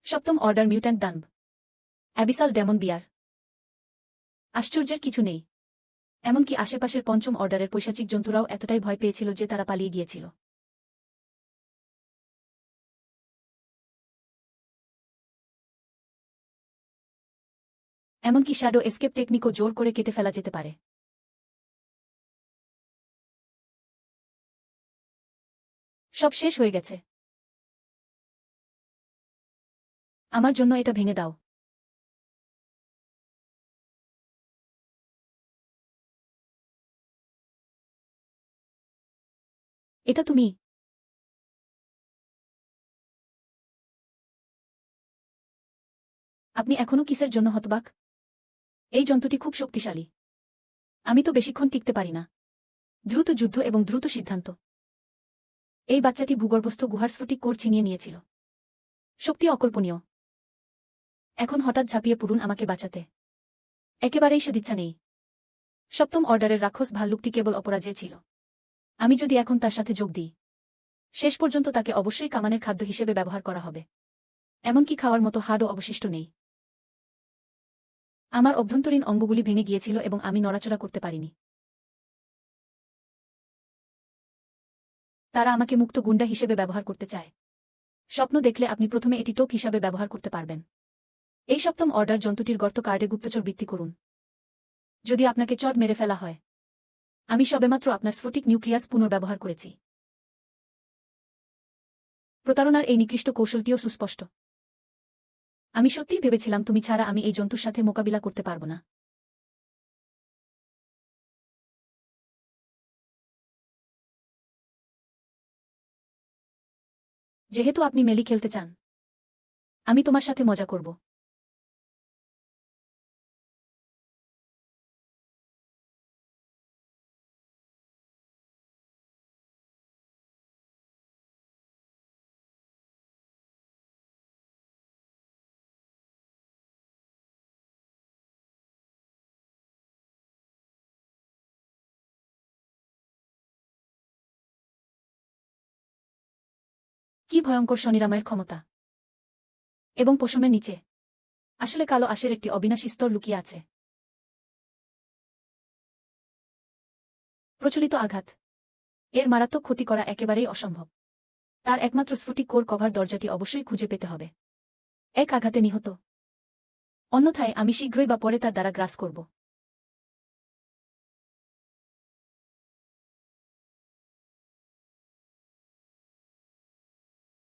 সপ্তম order mutant ডানব। Abyssal demon বিয়ার। আশ্চর্যের কিছু নেই, এমনকি আশেপাশের পঞ্চম অর্ডারের পৈশাচিক জন্তুরাও এতটাই ভয় পেয়েছিল যে তারা পালিয়ে গিয়েছিল। এমনকি শ্যাডো এসকেপ টেকনিকও জোর করে কেটে ফেলা যেতে পারে। সব শেষ হয়ে গেছে। আমার জন্য এটা ভেঙে দাও। এটা তুমি? আপনি এখনও কিসের জন্য হতবাক? এই জন্তুটি খুব শক্তিশালী। আমি তো বেশিক্ষণ টিকতে পারি না। দ্রুত যুদ্ধ এবং দ্রুত সিদ্ধান্ত। এই বাচ্চাটি ভূগর্ভস্থ গুহার স্ফটিক কোর ছিনিয়ে নিয়েছিল। শক্তি অকল্পনীয়। এখন হঠাৎ ঝাঁপিয়ে পড়ুন আমাকে বাঁচাতে। একেবারেই সদিচ্ছা নেই। সপ্তম অর্ডারের রাক্ষস ভাল্লুকটি কেবল অপরাজয় ছিল। আমি যদি এখন তার সাথে যোগ দিই, শেষ পর্যন্ত তাকে অবশ্যই কামানের খাদ্য হিসেবে ব্যবহার করা হবে। এমনকি খাওয়ার মতো হাড়ও অবশিষ্ট নেই। আমার অভ্যন্তরীণ অঙ্গগুলি ভেঙে গিয়েছিল এবং আমি নড়াচড়া করতে পারিনি। তারা আমাকে মুক্ত গুন্ডা হিসেবে ব্যবহার করতে চায়। স্বপ্ন দেখলে আপনি প্রথমে এটি টোপ হিসাবে ব্যবহার করতে পারবেন। এই সপ্তম অর্ডার জন্তুটির গর্ত কার্ডে গুপ্তচর বৃত্তি করুন। যদি আপনাকে চট মেরে ফেলা হয়, আমি সবেমাত্র আপনার স্ফটিক নিউক্লিয়াস পুনর্ব্যবহার করেছি। প্রতারণার এই নিকৃষ্ট কৌশলটিও সুস্পষ্ট। আমি সত্যিই ভেবেছিলাম তুমি ছাড়া আমি এই জন্তুর সাথে মোকাবিলা করতে পারব না। যেহেতু আপনি মেলি খেলতে চান, আমি তোমার সাথে মজা করব। কি ভয়ঙ্কর স্বনিরাময়ের ক্ষমতা! এবং পশমের নিচে আসলে কালো আঁশের একটি অবিনাশী স্তর লুকিয়ে আছে। প্রচলিত আঘাত। এর মারাত্মক ক্ষতি করা একেবারেই অসম্ভব। তার একমাত্র স্ফটিক কোর কভার দরজাটি অবশ্যই খুঁজে পেতে হবে। এক আঘাতে নিহত। অন্যথায় আমি শীঘ্রই বা পরে তার দ্বারা গ্রাস করব।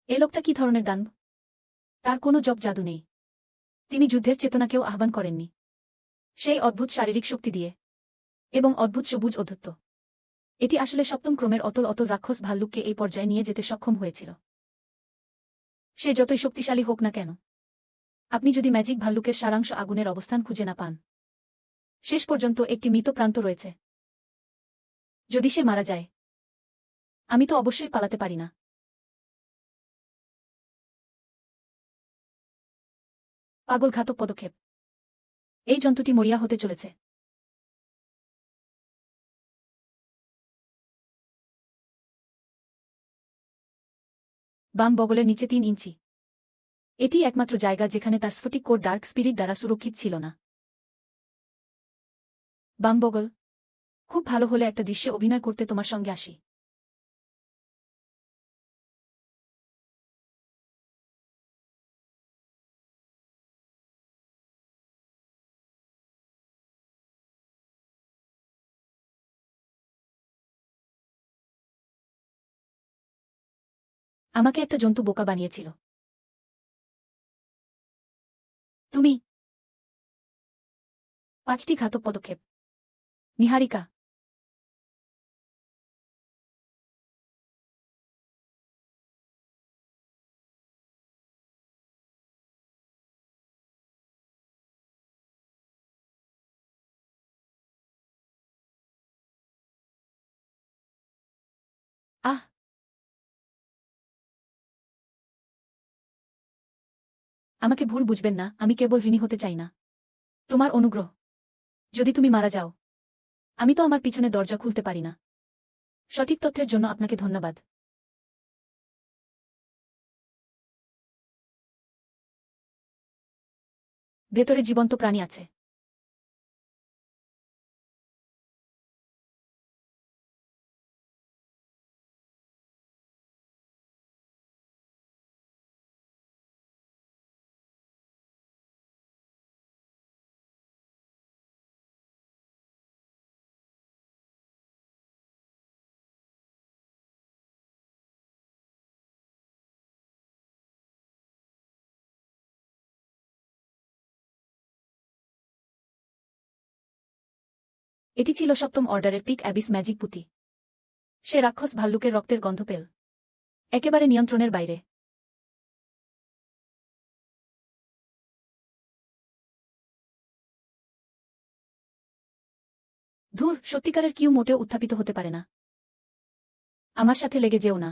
এ লোকটা কি ধরনের দানব? তার কোনো জব জাদু নেই। তিনি যুদ্ধের চেতনাকেও আহ্বান করেননি। সেই অদ্ভুত শারীরিক শক্তি দিয়ে এবং অদ্ভুত সবুজ অধ্যত্ব। এটি আসলে সপ্তম ক্রমের অতল অতল রাক্ষস ভাল্লুককে এই পর্যায়ে নিয়ে যেতে সক্ষম হয়েছিল। সে যতই শক্তিশালী হোক না কেন, আপনি যদি ম্যাজিক ভাল্লুকের সারাংশ আগুনের অবস্থান খুঁজে না পান, শেষ পর্যন্ত একটি মৃত প্রান্ত রয়েছে। যদি সে মারা যায়, আমি তো অবশ্যই পালাতে পারি না। পাগলঘাতক পদক্ষেপ। এই জন্তুটি মরিয়া হতে চলেছে। বাম বগলের নিচে 3 ইঞ্চি। এটি একমাত্র জায়গা যেখানে তার স্ফটিক কোর ডার্ক স্পিরিট দ্বারা সুরক্ষিত ছিল না। বাম বগল। খুব ভালো হলে একটা দৃশ্যে অভিনয় করতে তোমার সঙ্গে আসি। আমাকে একটা জন্তু বোকা বানিয়েছিল। তুমি। 5টি ঘাতক পদক্ষেপ। নিহারিকা। আহ! আমাকে ভুল বুঝবেন না, আমি কেবল ঋণী হতে চাই না। তোমার অনুগ্রহ। যদি তুমি মারা যাও, আমি তো আমার পিছনে দরজা খুলতে পারি না। সঠিক তথ্যের জন্য আপনাকে ধন্যবাদ। ভেতরে জীবন্ত প্রাণী আছে। এটি ছিল সপ্তম অর্ডারের পিক অ্যাবিস ম্যাজিক পুঁতি। সে রাক্ষস ভাল্লুকের রক্তের গন্ধ পেল, একেবারে নিয়ন্ত্রণের বাইরে। ধুর, সত্যিকারের কিউ মোটেও উত্থাপিত হতে পারে না। আমার সাথে লেগে যেও না।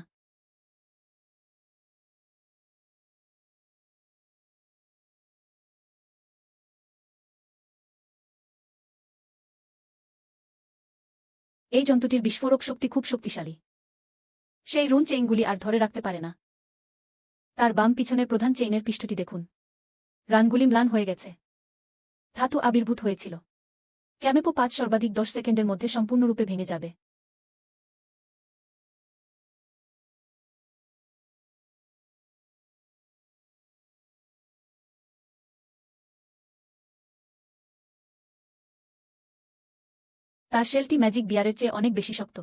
এই জন্তুটির বিস্ফোরক শক্তি খুব শক্তিশালী। সেই রুন চেইনগুলি আর ধরে রাখতে পারে না। তার বাম পিছনের প্রধান চেইনের পৃষ্ঠটি দেখুন, রানগুলি ম্লান হয়ে গেছে। ধাতু আবির্ভূত হয়েছিল। ক্যামেপো 5 সর্বাধিক 10 সেকেন্ডের মধ্যে সম্পূর্ণরূপে ভেঙে যাবে। তার শেলটি ম্যাজিক বিয়ারের চেয়ে অনেক বেশি শক্ত।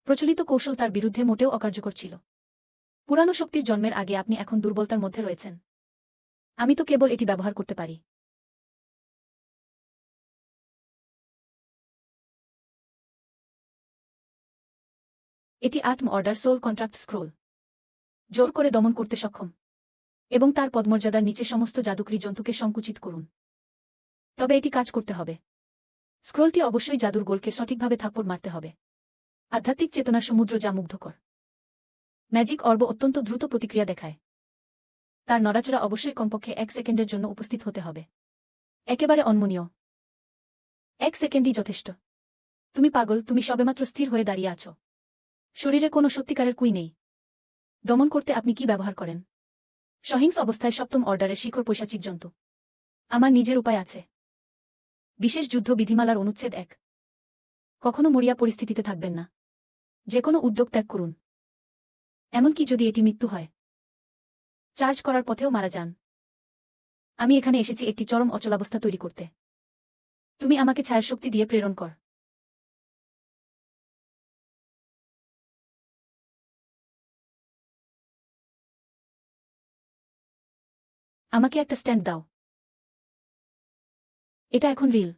প্রচলিত কৌশল তার বিরুদ্ধে মোটেও অকার্যকর ছিল। পুরানো শক্তির জন্মের আগে আপনি এখন দুর্বলতার মধ্যে রয়েছেন। আমি তো কেবল এটি ব্যবহার করতে পারি। এটি atom order soul contract scroll. জোর করে দমন করতে সক্ষম। এবং তার পদমর্যাদার নিচে সমস্ত জাদুকরী জন্তুকে সংকুচিত করুন। তবে এটি কাজ করতে হবে। স্ক্রোলটি অবশ্যই জাদুর গোলকে সঠিকভাবে থাপ্পড় মারতে হবে। আধ্যাত্মিক চেতনার সমুদ্র যা মুগ্ধকর। ম্যাজিক অর্ব অত্যন্ত দ্রুত প্রতিক্রিয়া দেখায়। তার নড়াচড়া অবশ্যই কমপক্ষে 1 সেকেন্ডের জন্য উপস্থিত হতে হবে। একেবারে অনমনীয়। 1 সেকেন্ডই যথেষ্ট। তুমি পাগল, তুমি সবেমাত্র স্থির হয়ে দাঁড়িয়ে আছো। শরীরে কোনো সত্যিকারের কুই নেই। দমন করতে আপনি কি ব্যবহার করেন? সহিংস অবস্থায় সপ্তম অর্ডারের শিখর পৈশাচিক জন্তু। আমার নিজের উপায় আছে। বিশেষ যুদ্ধ বিধিমালার অনুচ্ছেদ 1। কখনো মরিয়া পরিস্থিতিতে থাকবেন না। যে কোনো উদ্যোগ ত্যাগ করুন। এমনকি যদি এটি মৃত্যু হয়। চার্জ করার পথেও মারা যান। আমি এখানে এসেছি একটি চরম অচলাবস্থা তৈরি করতে। তুমি আমাকে ছায়ার শক্তি দিয়ে প্রেরণ কর। আমাকে একটা স্ট্যান্ড দাও। এটা এখন রিল।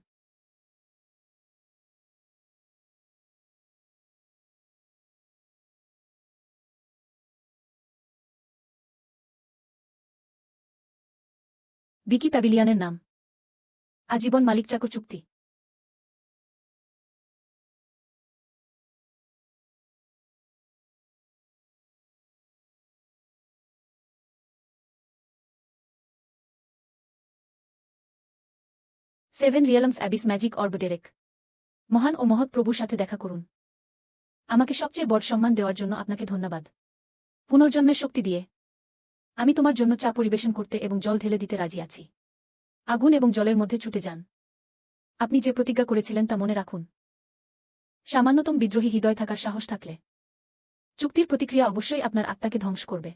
বিকি প্যাভিলিয়নের নাম। আজীবন মালিক চাকর চুক্তি। সেভেন রিয়েলমস অ্যাবিস ম্যাজিক অর্ব ডেরেক। মহান ও মহৎ প্রভুর সাথে দেখা করুন। আমাকে সবচেয়ে বড় সম্মান দেওয়ার জন্য আপনাকে ধন্যবাদ। পুনর্জন্মের শক্তি দিয়ে আমি তোমার জন্য চা পরিবেশন করতে এবং জল ঢেলে দিতে রাজি আছি। আগুন এবং জলের মধ্যে ছুটে যান। আপনি যে প্রতিজ্ঞা করেছিলেন তা মনে রাখুন। সামান্যতম বিদ্রোহী হৃদয় থাকার সাহস থাকলে চুক্তির প্রতিক্রিয়া অবশ্যই আপনার আত্মাকে ধ্বংস করবে।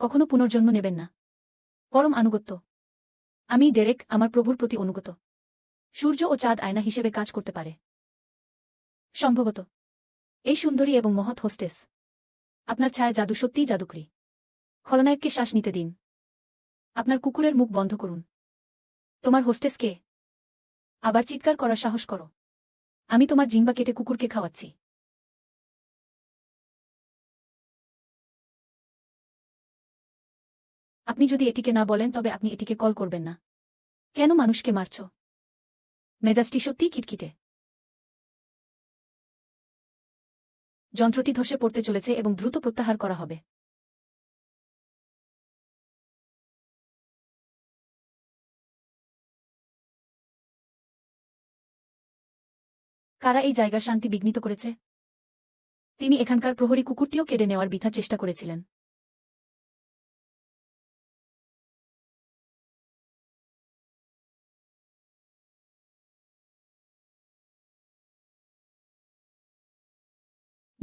কখনো পুনর্জন্ম নেবেন না। পরম আনুগত্য। আমি ডেরেক, আমার প্রভুর প্রতি অনুগত। সূর্য ও চাঁদ আয়না হিসেবে কাজ করতে পারে। সম্ভবত এই সুন্দরী এবং মহৎ হোস্টেস। আপনার ছায়া জাদু সত্যিই জাদুকরী। খলনায়ককে শ্বাস নিতে দিন। আপনার কুকুরের মুখ বন্ধ করুন। তোমার হোস্টেস কে? আবার চিৎকার করার সাহস করো। আমি তোমার জিহ্বা কেটে কুকুরকে খাওয়াচ্ছি। আপনি যদি এটিকে না বলেন তবে আপনি এটিকে কল করবেন না। কেন মানুষকে মারছ? মেজাজটি সত্যিই খিটখিটে। যন্ত্রটি ধসে পড়তে চলেছে এবং দ্রুত প্রত্যাহার করা হবে। কারা এই জায়গার শান্তি বিঘ্নিত করেছে? তিনি এখানকার প্রহরী কুকুরটিও কেড়ে নেওয়ার বৃথা চেষ্টা করেছিলেন।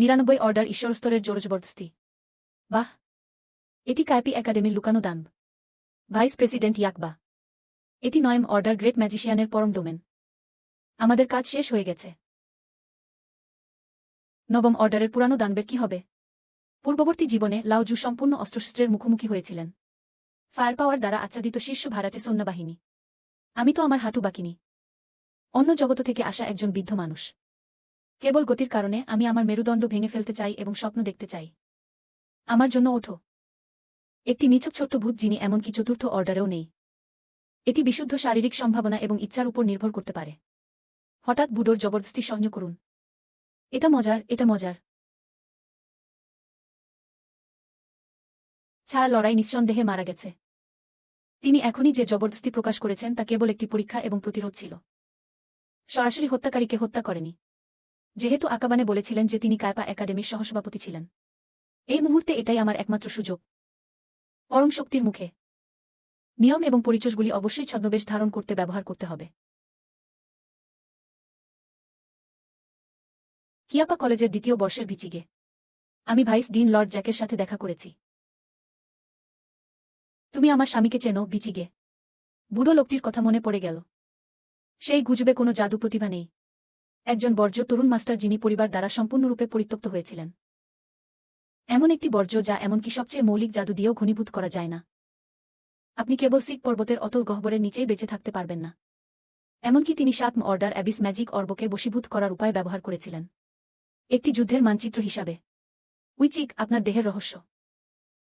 99 অর্ডার ঈশ্বরস্তরের জোরজবরদস্তি। বাহ, এটি কাইপি একাডেমির লুকানো দান। ভাইস প্রেসিডেন্ট ইয়াকবা, এটি 9 অর্ডার গ্রেট ম্যাজিশিয়ানের পরম ডোমেন। আমাদের কাজ শেষ হয়ে গেছে। 9 অর্ডারের পুরানো দানবের কি হবে? পূর্ববর্তী জীবনে লাও জু সম্পূর্ণ অস্ত্রশস্ত্রের মুখোমুখি হয়েছিলেন। ফায়ার পাওয়ার দ্বারা আচ্ছাদিত শীর্ষ ভাড়াটে সৈন্যবাহিনী। আমি তো আমার হাঁটু বাকিনি। অন্য জগত থেকে আসা একজন বৃদ্ধ মানুষ। কেবল গতির কারণে আমি আমার মেরুদণ্ড ভেঙে ফেলতে চাই এবং স্বপ্ন দেখতে চাই। আমার জন্য ওঠো। একটি নিছক ছোট্ট ভূত যিনি এমনকি চতুর্থ অর্ডারেও নেই। এটি বিশুদ্ধ শারীরিক সম্ভাবনা এবং ইচ্ছার উপর নির্ভর করতে পারে। হঠাৎ বুডোর জবরদস্তি সহ্য করুন। এটা মজার, এটা মজার। ছায়া লড়াই নিঃসন্দেহে মারা গেছে। তিনি এখনই যে জবরদস্তি প্রকাশ করেছেন তা কেবল একটি পরীক্ষা এবং প্রতিরোধ ছিল। সরাসরি হত্যাকারীকে হত্যা করেনি। যেহেতু আকাবানে বলেছিলেন যে তিনি কায়পা একাডেমির সহসভাপতি ছিলেন। এই মুহূর্তে এটাই আমার একমাত্র সুযোগ। পরম শক্তির মুখে নিয়ম এবং পরিচয়গুলি অবশ্যই ছদ্মবেশ ধারণ করতে ব্যবহার করতে হবে। কিয়াপা কলেজের দ্বিতীয় বর্ষের ভিচিগে। আমি ভাইস ডিন লর্ড জ্যাকের সাথে দেখা করেছি। তুমি আমার স্বামীকে চেনো, ভিচিগে? বুড়ো লোকটির কথা মনে পড়ে গেল। সেই গুজবে কোনো জাদু প্রতিভা নেই। একজন বর্জ্য তরুণ মাস্টার যিনি পরিবার দ্বারা সম্পূর্ণরূপে পরিত্যক্ত হয়েছিলেন। এমন একটি বর্জ্য যা এমনকি সবচেয়ে মৌলিক জাদু দিয়েও ঘনীভূত করা যায় না। আপনি কেবল সিক পর্বতের অতল গহ্বরের নিচেই বেঁচে থাকতে পারবেন না। এমনকি তিনি 7 অর্ডার অ্যাবিস ম্যাজিক অর্বকে বশীভূত করার উপায় ব্যবহার করেছিলেন। একটি যুদ্ধের মানচিত্র হিসাবে। উইচিক, আপনার দেহের রহস্য।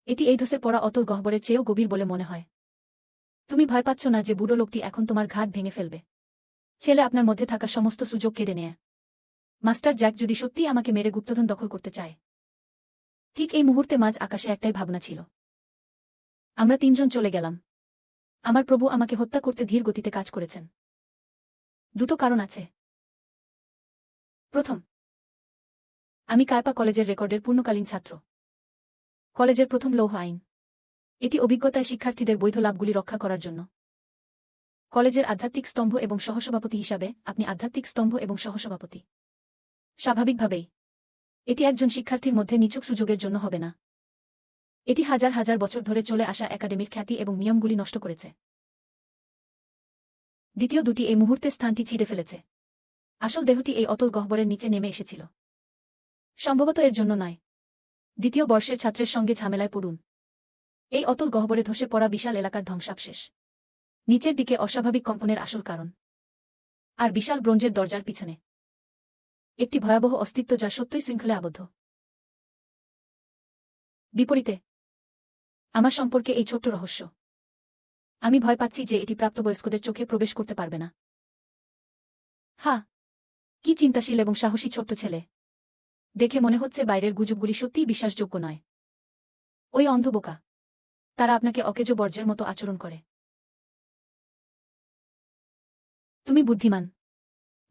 এটি এই ধসে পড়া অতল গহ্বরের চেয়েও গভীর বলে মনে হয়। তুমি ভয় পাচ্ছ না যে বুড়ো লোকটি এখন তোমার ঘাট ভেঙে ফেলবে? ছেলে আপনার মধ্যে থাকা সমস্ত সুযোগ কেড়ে নেয়। মাস্টার জ্যাক যদি সত্যিই আমাকে মেরে গুপ্তধন দখল করতে চায়। ঠিক এই মুহূর্তে মাঝ আকাশে একটাই ভাবনা ছিল। আমরা 3 জন চলে গেলাম। আমার প্রভু আমাকে হত্যা করতে ধীর গতিতে কাজ করেছেন। 2টো কারণ আছে। প্রথম, আমি কায়পা কলেজের রেকর্ডের পূর্ণকালীন ছাত্র। কলেজের প্রথম লৌহ আইন। এটি অভিজ্ঞতায় শিক্ষার্থীদের বৈধ লাভগুলি রক্ষা করার জন্য। কলেজের আধ্যাত্মিক স্তম্ভ এবং সহসভাপতি হিসাবে আপনি আধ্যাত্মিক স্তম্ভ এবং সহসভাপতি। স্বাভাবিকভাবেই এটি একজন শিক্ষার্থীর মধ্যে নিছক সুযোগের জন্য হবে না। এটি হাজার হাজার বছর ধরে চলে আসা একাডেমির খ্যাতি এবং নিয়মগুলি নষ্ট করেছে। দ্বিতীয় দুটি এই মুহূর্তে স্থানটি ছিঁড়ে ফেলেছে। আসল দেহটি এই অতল গহ্বরের নিচে নেমে এসেছিল। সম্ভবত এর জন্য নয়। দ্বিতীয় বর্ষের ছাত্রের সঙ্গে ঝামেলায় পড়ুন। এই অতল গহ্বরে ধসে পড়া বিশাল এলাকার ধ্বংসাবশেষ। নিচের দিকে অস্বাভাবিক কম্পনের আসল কারণ। আর বিশাল ব্রোঞ্জের দরজার পিছনে একটি ভয়াবহ অস্তিত্ব যা সত্যই শৃঙ্খলে আবদ্ধ। বিপরীতে আমার সম্পর্কে এই ছোট্ট রহস্য। আমি ভয় পাচ্ছি যে এটি প্রাপ্তবয়স্কদের চোখে প্রবেশ করতে পারবে না। হ্যাঁ, কি চিন্তাশীল এবং সাহসী ছোট্ট ছেলে। দেখে মনে হচ্ছে বাইরের গুজবগুলি সত্যিই বিশ্বাসযোগ্য নয়। ওই অন্ধ বোকা। তারা আপনাকে অকেজো বর্জ্যের মতো আচরণ করে। তুমি বুদ্ধিমান।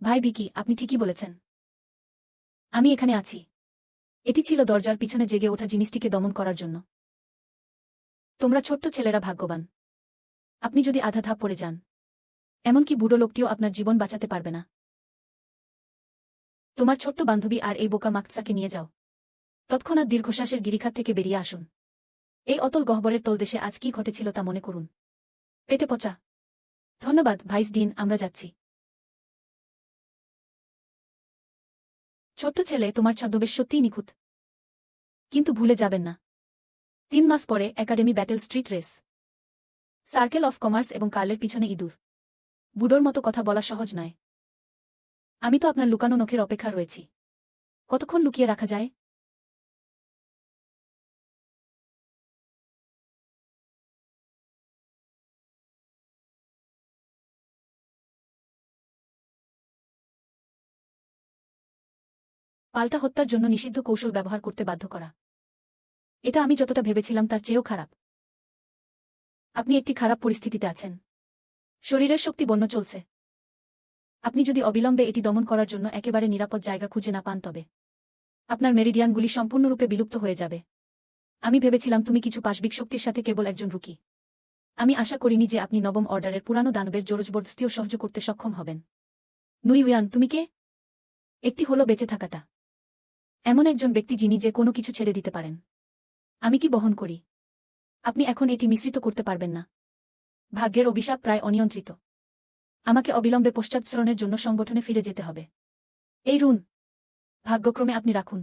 ভাই ভিকি, আপনি ঠিকই বলেছেন। আমি এখানে আছি। এটি ছিল দরজার পিছনে জেগে ওঠা জিনিসটিকে দমন করার জন্য। তোমরা ছোট্ট ছেলেরা ভাগ্যবান। আপনি যদি আধা ধাপ পড়ে যান, এমনকি বুড়ো লোকটিও আপনার জীবন বাঁচাতে পারবে না। তোমার ছোট্ট বান্ধবী আর এই বোকা মাকসাকে নিয়ে যাও। তৎক্ষণাৎ দীর্ঘশ্বাসের গিরিখাত থেকে বেরিয়ে আসুন। এই অতল গহ্বরের তলদেশে আজ কি ঘটেছিল তা মনে করুন। পেটে পচা। ধন্যবাদ ভাইস ডিন, আমরা যাচ্ছি। ছোট্ট ছেলে, তোমার ছদ্মবেশ সত্যিই নিখুঁত। কিন্তু ভুলে যাবেন না, 3 মাস পরে academy battle street race, circle of commerce এবং কার্লের পিছনে ইঁদুর। বুড়োর মতো কথা বলা সহজ নয়। আমি তো আপনার লুকানো নখের অপেক্ষা রয়েছি। কতক্ষণ লুকিয়ে রাখা যায়? পাল্টা হত্যার জন্য নিষিদ্ধ কৌশল ব্যবহার করতে বাধ্য করা। এটা আমি যতটা ভেবেছিলাম তার চেয়েও খারাপ। আপনি একটি খারাপ পরিস্থিতিতে আছেন। শরীরের শক্তি বন্য চলছে। আপনি যদি অবিলম্বে এটি দমন করার জন্য একেবারে নিরাপদ জায়গা খুঁজে না পান তবে আপনার মেরিডিয়ানগুলি সম্পূর্ণরূপে বিলুপ্ত হয়ে যাবে। আমি ভেবেছিলাম তুমি কিছু পাশবিক শক্তির সাথে কেবল একজন রুকি। আমি আশা করিনি যে আপনি 9 অর্ডারের পুরানো দানবের জোরজবরদস্তিও সহ্য করতে সক্ষম হবেন। নুইউয়ান, তুমি কে? একটি হলো বেঁচে থাকাটা। এমন একজন ব্যক্তি যিনি যে কোনো কিছু ছেড়ে দিতে পারেন। আমি কি বহন করি? আপনি এখন এটি মিশ্রিত করতে পারবেন না। ভাগ্যের অভিশাপ প্রায় অনিয়ন্ত্রিত। আমাকে অবিলম্বে পশ্চাৎসরণের জন্য সংগঠনে ফিরে যেতে হবে। এই রুন ভাগ্যক্রমে আপনি রাখুন,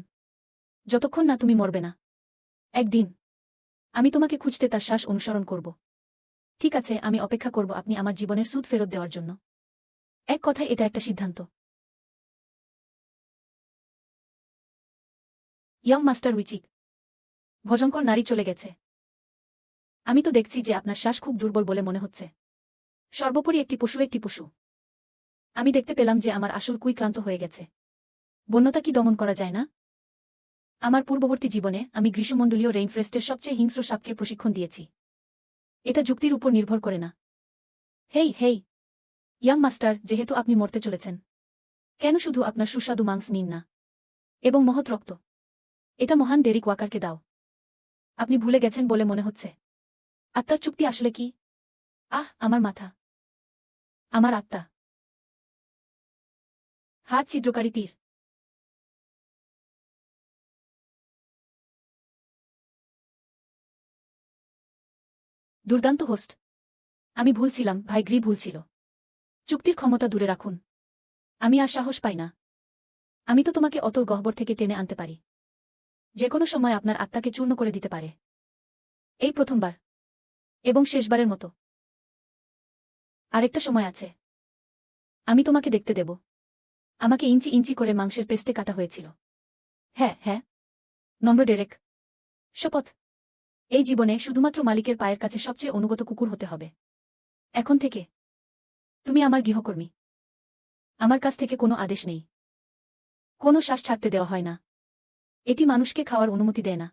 যতক্ষণ না তুমি মরবে না। একদিন আমি তোমাকে খুঁজতে তার শ্বাস অনুসরণ করব। ঠিক আছে, আমি অপেক্ষা করব আপনি আমার জীবনের সুদ ফেরত দেওয়ার জন্য। এক কথায় এটা একটা সিদ্ধান্ত। ইয়ং মাস্টার উইচিক, ভজঙ্কর নারী চলে গেছে। আমি তো দেখছি যে আপনার শ্বাস খুব দুর্বল বলে মনে হচ্ছে। সর্বোপরি একটি পশু। আমি দেখতে পেলাম যে আমার আসল কুই ক্লান্ত হয়ে গেছে। বন্যতা কি দমন করা যায় না? আমার পূর্ববর্তী জীবনে আমি গ্রীষ্মমণ্ডলীয় রেইনফরেস্টের সবচেয়ে হিংস্র সাপকে প্রশিক্ষণ দিয়েছি। এটা যুক্তির উপর নির্ভর করে না। হেই ইয়াং মাস্টার, যেহেতু আপনি মরতে চলেছেন, কেন শুধু আপনার সুস্বাদু মাংস নিন না এবং মহৎ রক্ত? এটা মহান ডেরিক ওয়াকারকে দাও। আপনি ভুলে গেছেন বলে মনে হচ্ছে। আত্মার চুক্তি আসলে কি? আমার মাথা, আমার আত্মা। হাত ছিদ্রকারী তীর। দুর্দান্ত হোস্ট। আমি ভুল ছিলাম, ভাই গ্রি ভুল ছিল। চুক্তির ক্ষমতা দূরে রাখুন। আমি আর সাহস পাই না। আমি তো তোমাকে অতল গহ্বর থেকে টেনে আনতে পারি। যে কোনো সময় আপনার আত্মাকে চূর্ণ করে দিতে পারে। এই প্রথমবার এবং শেষবারের মতো। আরেকটা সময় আছে। আমি তোমাকে দেখতে দেব। আমাকে ইঞ্চি করে মাংসের পেস্টে কাটা হয়েছিল। হ্যাঁ, নম্র ডেরেক। শপথ, এই জীবনে শুধুমাত্র মালিকের পায়ের কাছে সবচেয়ে অনুগত কুকুর হতে হবে। এখন থেকে তুমি আমার গৃহকর্মী। আমার কাছ থেকে কোনো আদেশ নেই, কোনো শ্বাস ছাড়তে দেওয়া হয় না। এটি মানুষকে খাওয়ার অনুমতি দেয় না।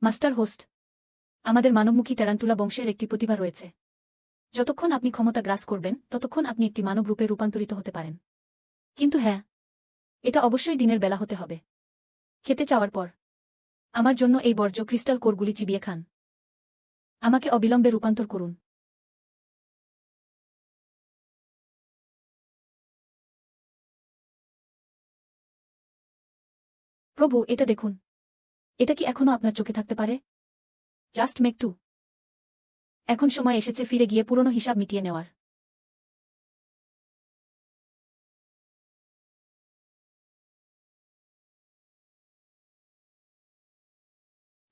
মাস্টার হোস্ট, আমাদের মানবমুখী ট্যারান্টুলা বংশের একটি প্রতিভা রয়েছে। যতক্ষণ আপনি ক্ষমতা গ্রাস করবেন ততক্ষণ আপনি একটি মানব রূপে রূপান্তরিত হতে পারেন। কিন্তু হ্যাঁ, এটা অবশ্যই দিনের বেলা হতে হবে। খেতে চাওয়ার পর আমার জন্য এই বর্জ্য ক্রিস্টাল কোরগুলি চিবিয়ে খান। আমাকে অবিলম্বে রূপান্তর করুন। প্রভু, এটা দেখুন। এটা কি এখনো আপনার চোখে থাকতে পারে? Just make two. এখন সময় এসেছে ফিরে গিয়ে পুরনো হিসাব মিটিয়ে নেওয়ার।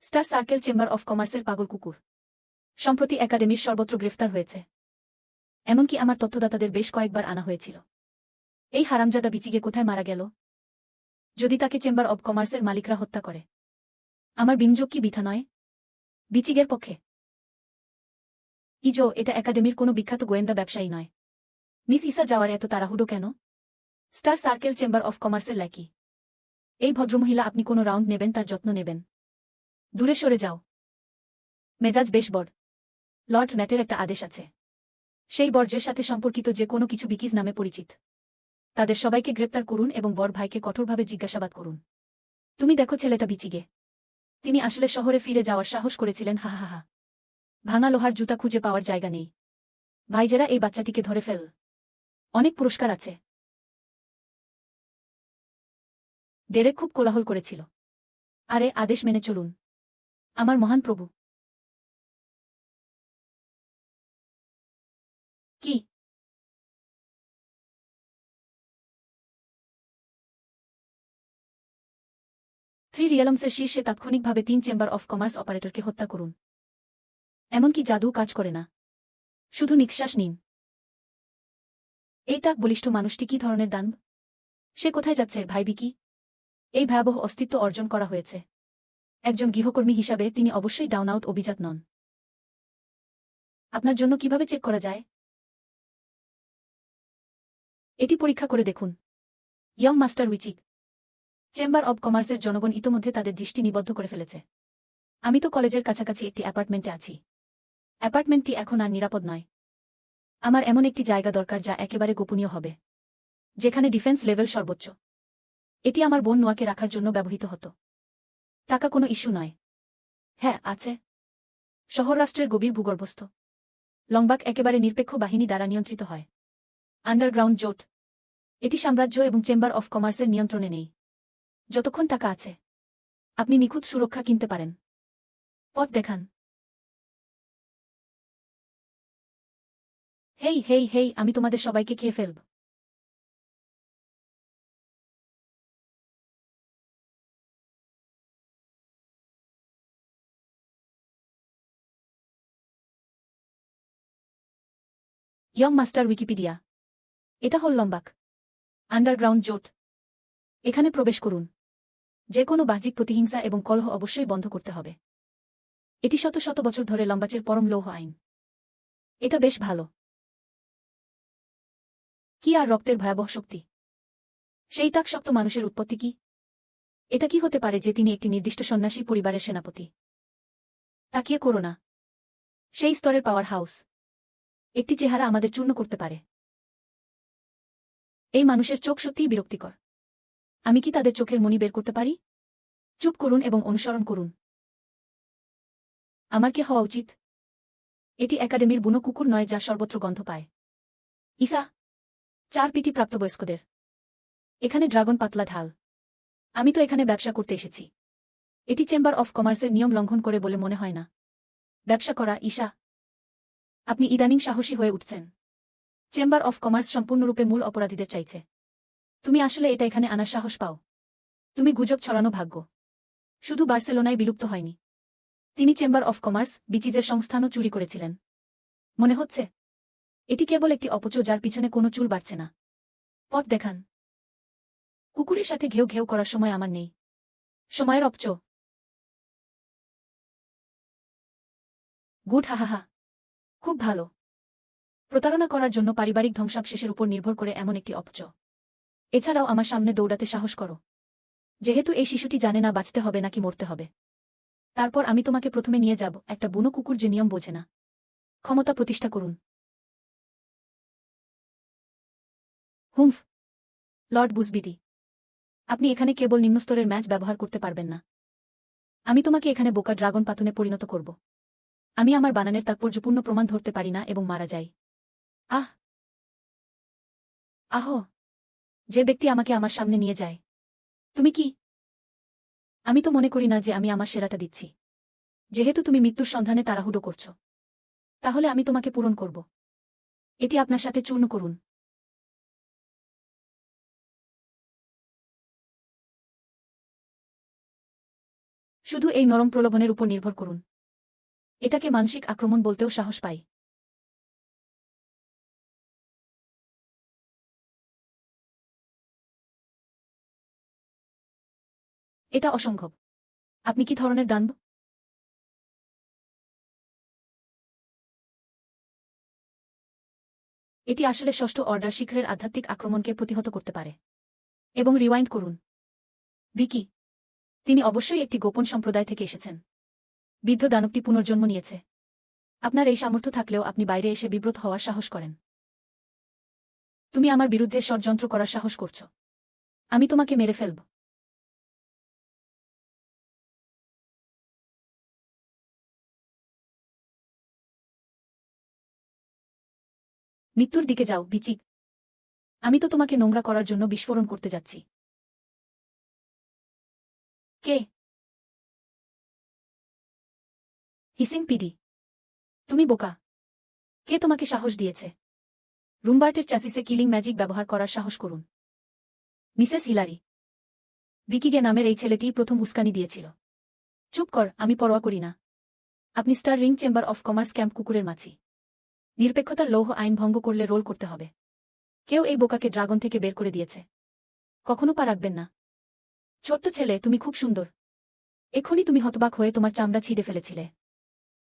স্টার সার্কেল চেম্বার অফ কমার্সের পাগল কুকুর সম্প্রতি একাডেমির সর্বত্র গ্রেফতার হয়েছে। এমনকি আমার তথ্যদাতাদের বেশ কয়েকবার আনা হয়েছিল। এই হারামজাদা বিচিগে কোথায় মারা গেল? যদি তাকে চেম্বার অব কমার্সের মালিকরা হত্যা করে, আমার বিনিয়োগ কি বৃথা নয়? বিচিগের পক্ষে ইজো, এটা একাডেমির কোনো বিখ্যাত গোয়েন্দা ব্যবসায়ী নয়। মিস ইসা যাওয়ার এত তাড়াহুড়ো কেন? স্টার সার্কেল চেম্বার অফ কমার্সের ল্যাকি। এই ভদ্রমহিলা, আপনি কোনো রাউন্ড নেবেন তার যত্ন নেবেন। দূরে সরে যাও। মেজাজ বেশ বড়। লর্ড ন্যাটের একটা আদেশ আছে। সেই বর্জ্যের সাথে সম্পর্কিত যে কোনো কিছু বিকিজ নামে পরিচিত, তাদের সবাইকে গ্রেপ্তার করুন এবং বড় ভাইকে কঠোরভাবে জিজ্ঞাসাবাদ করুন। তুমি দেখো ছেলেটা বিচিগে। তিনি আসলে শহরে ফিরে যাওয়ার সাহস করেছিলেন। হা। ভাঙা লোহার জুতা খুঁজে পাওয়ার জায়গা নেই। ভাইজেরা, এই বাচ্চাটিকে ধরে ফেল। অনেক পুরস্কার আছে। ডেরেক খুব কোলাহল করেছিল। আরে, আদেশ মেনে চলুন আমার মহান প্রভু। কি? থ্রি রিয়েলমসের শীর্ষে তাৎক্ষণিকভাবে 3 চেম্বার অফ কমার্স অপারেটরকে হত্যা করুন। এমনকি জাদু কাজ করে না। শুধু নিঃশ্বাস নিন। এই টাক বলিষ্ঠ মানুষটি কি ধরনের দানব? সে কোথায় যাচ্ছে, ভাই বিকি? এই ভয়াবহ অস্তিত্ব অর্জন করা হয়েছে। একজন গৃহকর্মী হিসাবে তিনি অবশ্যই ডাউন আউট অভিজাত নন। আপনার জন্য কিভাবে চেক করা যায়? এটি পরীক্ষা করে দেখুন। ইয়ং মাস্টার উইচিক, চেম্বার অব কমার্সের জনগণ ইতোমধ্যে তাদের দৃষ্টি নিবদ্ধ করে ফেলেছে। আমি তো কলেজের কাছাকাছি একটি অ্যাপার্টমেন্টে আছি। অ্যাপার্টমেন্টটি এখন আর নিরাপদ নয়। আমার এমন একটি জায়গা দরকার যা একেবারে গোপনীয় হবে, যেখানে ডিফেন্স লেভেল সর্বোচ্চ। এটি আমার বোন নোয়াকে রাখার জন্য ব্যবহৃত হতো। টাকা কোনো ইস্যু নয়। হ্যাঁ, আছে। শহর রাষ্ট্রের গভীর ভূগর্ভস্থ। লংবাক একেবারে নিরপেক্ষ বাহিনী দ্বারা নিয়ন্ত্রিত হয়। আন্ডারগ্রাউন্ড জোট। এটি সাম্রাজ্য এবং চেম্বার অফ কমার্সের নিয়ন্ত্রণে নেই। যতক্ষণ টাকা আছে আপনি নিখুঁত সুরক্ষা কিনতে পারেন। পথ দেখান। হেই হেই হেই, আমি তোমাদের সবাইকে খেয়ে ফেলব। Young master Wikipedia. এটা হল লম্বাক আন্ডারগ্রাউন্ড জোট। এখানে প্রবেশ করুন। যে কোনো বাহ্যিক প্রতিহিংসা এবং কলহ অবশ্যই বন্ধ করতে হবে। এটি শত শত বছর ধরে লম্বাচের পরম লৌহ আইন। এটা বেশ ভালো। কি আর রক্তের ভয়াবহ শক্তি? সেই তাক শক্ত মানুষের উৎপত্তি কি? এটা কি হতে পারে যে তিনি একটি নির্দিষ্ট সন্ন্যাসী পরিবারের সেনাপতি? তাকিয়ে করো না। সেই স্তরের পাওয়ার হাউস। একটি চেহারা আমাদের চূর্ণ করতে পারে। এই মানুষের চোখ সত্যিই বিরক্তিকর। আমি কি তাদের চোখের মণি বের করতে পারি? চুপ করুন এবং অনুসরণ করুন। আমার কি হওয়া উচিত? এটি একাডেমির বুনো কুকুর নয় যা সর্বত্র গন্ধ পায়। ইসা 4 পিটি প্রাপ্তবয়স্কদের। এখানে ড্রাগন পাতলা ঢাল। আমি তো এখানে ব্যবসা করতে এসেছি। এটি চেম্বার অফ কমার্সের নিয়ম লঙ্ঘন করে বলে মনে হয় না। ব্যবসা করা? ঈশা, আপনি ইদানিং সাহসী হয়ে উঠছেন। চেম্বার অফ কমার্স সম্পূর্ণরূপে মূল অপরাধীদের চাইছে। তুমি আসলে এটা এখানে আনার সাহস পাও? তুমি গুজব ছড়ানো ভাগ্য। শুধু বার্সেলোনায় বিলুপ্ত হয়নি। তিনি চেম্বার অফ কমার্স বিচিজের সংস্থানও চুরি করেছিলেন। মনে হচ্ছে এটি কেবল একটি অপচয় যার পিছনে কোনো চুল বাড়ছে না। পথ দেখান। কুকুরের সাথে ঘেউ ঘেউ করার সময় আমার নেই। সময়ের অপচয়। গুড, হাহাহা। খুব ভালো। প্রতারণা করার জন্য পারিবারিক ধ্বংসাবশেষের উপর নির্ভর করে এমন একটি অপচয়। এছাড়াও আমার সামনে দৌড়াতে সাহস করো। যেহেতু এই শিশুটি জানে না বাঁচতে হবে নাকি মরতে হবে। তারপর আমি তোমাকে প্রথমে নিয়ে যাব একটা বুনো কুকুর যে নিয়ম বোঝে না। ক্ষমতা প্রতিষ্ঠা করুন। হুমফ, লর্ড বুসবিদি, আপনি এখানে কেবল নিম্নস্তরের ম্যাচ ব্যবহার করতে পারবেন না। আমি তোমাকে এখানে বোকা ড্রাগন পাতুনে পরিণত করব। আমি আমার বানানের তাৎপর্যপূর্ণ প্রমাণ ধরতে পারি না এবং মারা যাই। আহ আহ, যে ব্যক্তি আমাকে আমার সামনে নিয়ে যায়। তুমি কি? আমি তো মনে করি না যে আমি আমার সেরাটা দিচ্ছি। যেহেতু তুমি মৃত্যুর সন্ধানে তাড়াহুড়ো করছ, তাহলে আমি তোমাকে পূরণ করব। এটি আপনার সাথে চূর্ণ করুন। শুধু এই নরম প্রলোভনের উপর নির্ভর করুন। এটাকে মানসিক আক্রমণ বলতেও সাহস পাই। এটা অসম্ভব। আপনি কি ধরনের দানব? এটি আসলে ষষ্ঠ অর্ডার শিখরের আধ্যাত্মিক আক্রমণকে প্রতিহত করতে পারে। এবং রিওয়াইন্ড করুন। ভিকি, তিনি অবশ্যই একটি গোপন সম্প্রদায় থেকে এসেছেন। বৃদ্ধ দানবটি পুনর্জন্ম নিয়েছে। আপনার এই সামর্থ্য থাকলেও আপনি বাইরে এসে বিব্রত হওয়ার সাহস করেন। তুমি আমার বিরুদ্ধে ষড়যন্ত্র করার সাহস করছ। আমি তোমাকে মেরে ফেলব। মৃত্যুর দিকে যাও, বিচি। আমি তো তোমাকে নোংরা করার জন্য বিস্ফোরণ করতে যাচ্ছি। কে? হিসিং পিডি। তুমি বোকা। কে তোমাকে সাহস দিয়েছে? রুমবার্টের চ্যাসিসে কিলিং ম্যাজিক ব্যবহার করার সাহস করুন। মিসেস হিলারি, ভিকিগে নামের এই ছেলেটিই প্রথম উস্কানি দিয়েছিল। চুপ কর, আমি পরোয়া করি না। আপনি star ring chamber of commerce camp কুকুরের মাছি। নিরপেক্ষতার লৌহ আইন ভঙ্গ করলে রোল করতে হবে। কেউ এই বোকাকে ড্রাগন থেকে বের করে দিয়েছে। কখনো পা রাখবেন না। ছোট্ট ছেলে, তুমি খুব সুন্দর। এখনই তুমি হতবাক হয়ে তোমার চামড়া ছিঁড়ে ফেলেছিলে।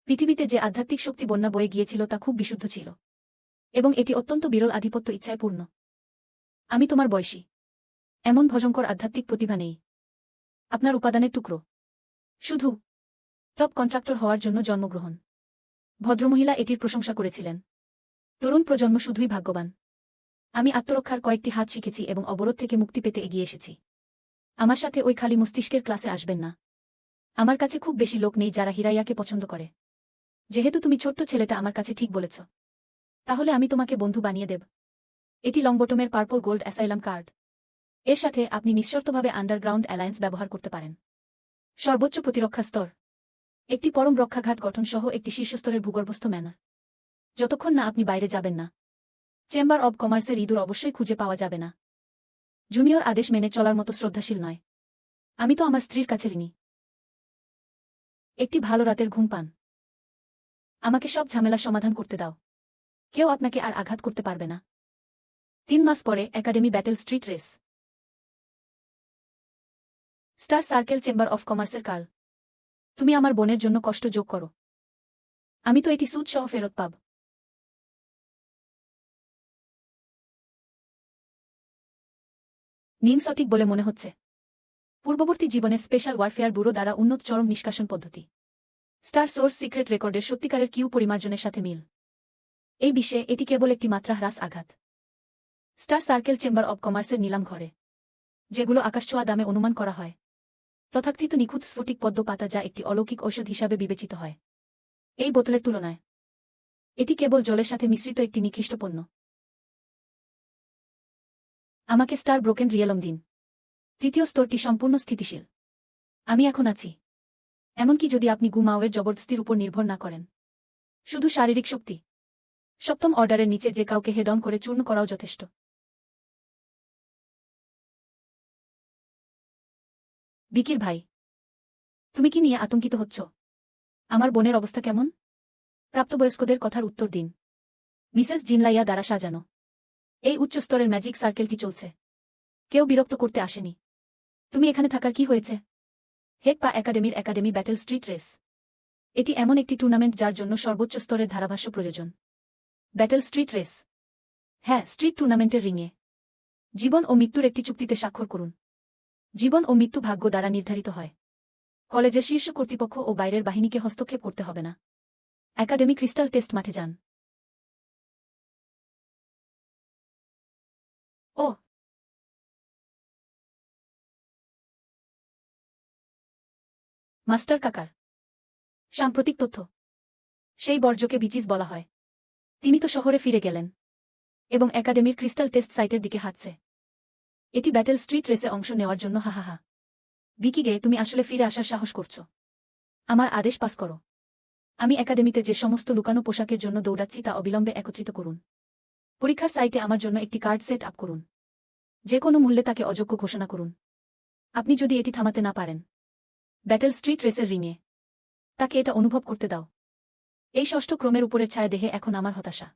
পৃথিবীতে যে আধ্যাত্মিক শক্তি বন্যা বয়ে গিয়েছিল তা খুব বিশুদ্ধ ছিল। এবং এটি অত্যন্ত বিরল আধিপত্য ইচ্ছায় পূর্ণ। আমি তোমার বয়সী। এমন ভয়ঙ্কর আধ্যাত্মিক প্রতিভা নেই। আপনার উপাদানের টুকরো। শুধু টপ কন্ট্রাক্টর হওয়ার জন্য জন্মগ্রহণ। ভদ্রমহিলা এটির প্রশংসা করেছিলেন। তরুণ প্রজন্ম শুধুই ভাগ্যবান। আমি আত্মরক্ষার কয়েকটি হাত শিখেছি এবং অবরোধ থেকে মুক্তি পেতে এগিয়ে এসেছি। আমার সাথে ওই খালি মস্তিষ্কের ক্লাসে আসবেন না। আমার কাছে খুব বেশি লোক নেই যারা হিরাইয়াকে পছন্দ করে। যেহেতু তুমি ছোট্ট ছেলেটা আমার কাছে ঠিক বলেছ, তাহলে আমি তোমাকে বন্ধু বানিয়ে দেব। এটি লংবটমের পার্পল গোল্ড অ্যাসাইলাম কার্ড। এর সাথে আপনি নিঃশর্তভাবে আন্ডারগ্রাউন্ড অ্যালায়েন্স ব্যবহার করতে পারেন। সর্বোচ্চ প্রতিরক্ষা স্তর, একটি পরম রক্ষাঘাট গঠন সহ একটি শীর্ষস্তরের ভূগর্ভস্থ ম্যানার। যতক্ষণ না আপনি বাইরে যাবেন না, চেম্বার অব কমার্সের ইঁদুর অবশ্যই খুঁজে পাওয়া যাবে না। জুনিয়র আদেশ মেনে চলার মতো শ্রদ্ধাশীল নয়। আমি তো আমার স্ত্রীর কাছে ঋণী। একটি ভালো রাতের ঘুম পান। আমাকে সব ঝামেলা সমাধান করতে দাও। কেউ আপনাকে আর আঘাত করতে পারবে না। 3 মাস পরে academy battle street race. Star circle chamber of কমার্সের কাল। তুমি আমার বোনের জন্য কষ্ট যোগ করো। আমি তো এটি সুদ সহ ফেরত পাব। নিম সঠিক বলে মনে হচ্ছে। পূর্ববর্তী জীবনে স্পেশাল ওয়ারফেয়ার ব্যুরো দ্বারা উন্নত চরম নিষ্কাশন পদ্ধতি। স্টার সোর্স সিক্রেট রেকর্ডের সত্যিকারের কিউ পরিমার্জনের সাথে মিল। এই বিশ্বে এটি কেবল একটি মাত্রা হ্রাস আঘাত। স্টার সার্কেল চেম্বার অব কমার্সের নিলাম ঘরে, যেগুলো আকাশছোঁয়া দামে অনুমান করা হয়। তথাকথিত নিখুঁত স্ফটিক পদ্ম পাতা, যা একটি অলৌকিক ঔষধ হিসাবে বিবেচিত হয়। এই বোতলের তুলনায় এটি কেবল জলের সাথে মিশ্রিত একটি নিকৃষ্ট পণ্য। আমাকে স্টার ব্রোকেন রিয়েলম দিন। তৃতীয় স্তরটি সম্পূর্ণ স্থিতিশীল। আমি এখন আছি। এমনকি যদি আপনি গুমাওয়ের জবরদস্তির উপর নির্ভর না করেন, শুধু শারীরিক শক্তি। সপ্তম অর্ডারের নিচে যে কাউকে হেড অন করে চূর্ণ করাও যথেষ্ট। বিকির ভাই, তুমি কি নিয়ে আতঙ্কিত হচ্ছ? আমার বোনের অবস্থা কেমন? প্রাপ্তবয়স্কদের কথার উত্তর দিন। মিসেস জিনলাইয়া দ্বারা সাজানো এই উচ্চস্তরের ম্যাজিক সার্কেলটি চলছে। কেউ বিরক্ত করতে আসেনি। তুমি এখানে থাকার কি হয়েছে? হেক পা একাডেমির একাডেমি ব্যাটেল স্ট্রিট রেস। এটি এমন একটি টুর্নামেন্ট যার জন্য সর্বোচ্চ স্তরের ধারাভাষ্য প্রয়োজন। Battle street race. হ্যাঁ, স্ট্রিট টুর্নামেন্টের রিংয়ে। জীবন ও মৃত্যুর একটি চুক্তিতে স্বাক্ষর করুন। জীবন ও মৃত্যু ভাগ্য দ্বারা নির্ধারিত হয়। কলেজের শীর্ষ কর্তৃপক্ষ ও বাইরের বাহিনীকে হস্তক্ষেপ করতে হবে না। একাডেমি ক্রিস্টাল টেস্ট মাঠে যান। ও, মাস্টার কাকার সাম্প্রতিক তথ্য। সেই বর্জ্যকে বিচিস বলা হয়। তিনি তো শহরে ফিরে গেলেন এবং একাডেমির ক্রিস্টাল টেস্ট সাইটের দিকে হাঁটছে। এটি ব্যাটেল স্ট্রিট রেসে অংশ নেওয়ার জন্য হাহাহা। বিকি গে, তুমি আসলে ফিরে আসার সাহস করছো? আমার আদেশ পাস করো। আমি একাডেমিতে যে সমস্ত লুকানো পোশাকের জন্য দৌড়াচ্ছি তা অবিলম্বে একত্রিত করুন। পরীক্ষার সাইটে আমার জন্য একটি কার্ড সেট আপ করুন। যে কোনো মূল্যে তাকে অযোগ্য ঘোষণা করুন। আপনি যদি এটি থামাতে না পারেন, ব্যাটেল স্ট্রিট রেসের রিংয়ে তাকে এটা অনুভব করতে দাও। এই ষষ্ঠ ক্রমের উপরের ছায়া দেহে এখন আমার হতাশা।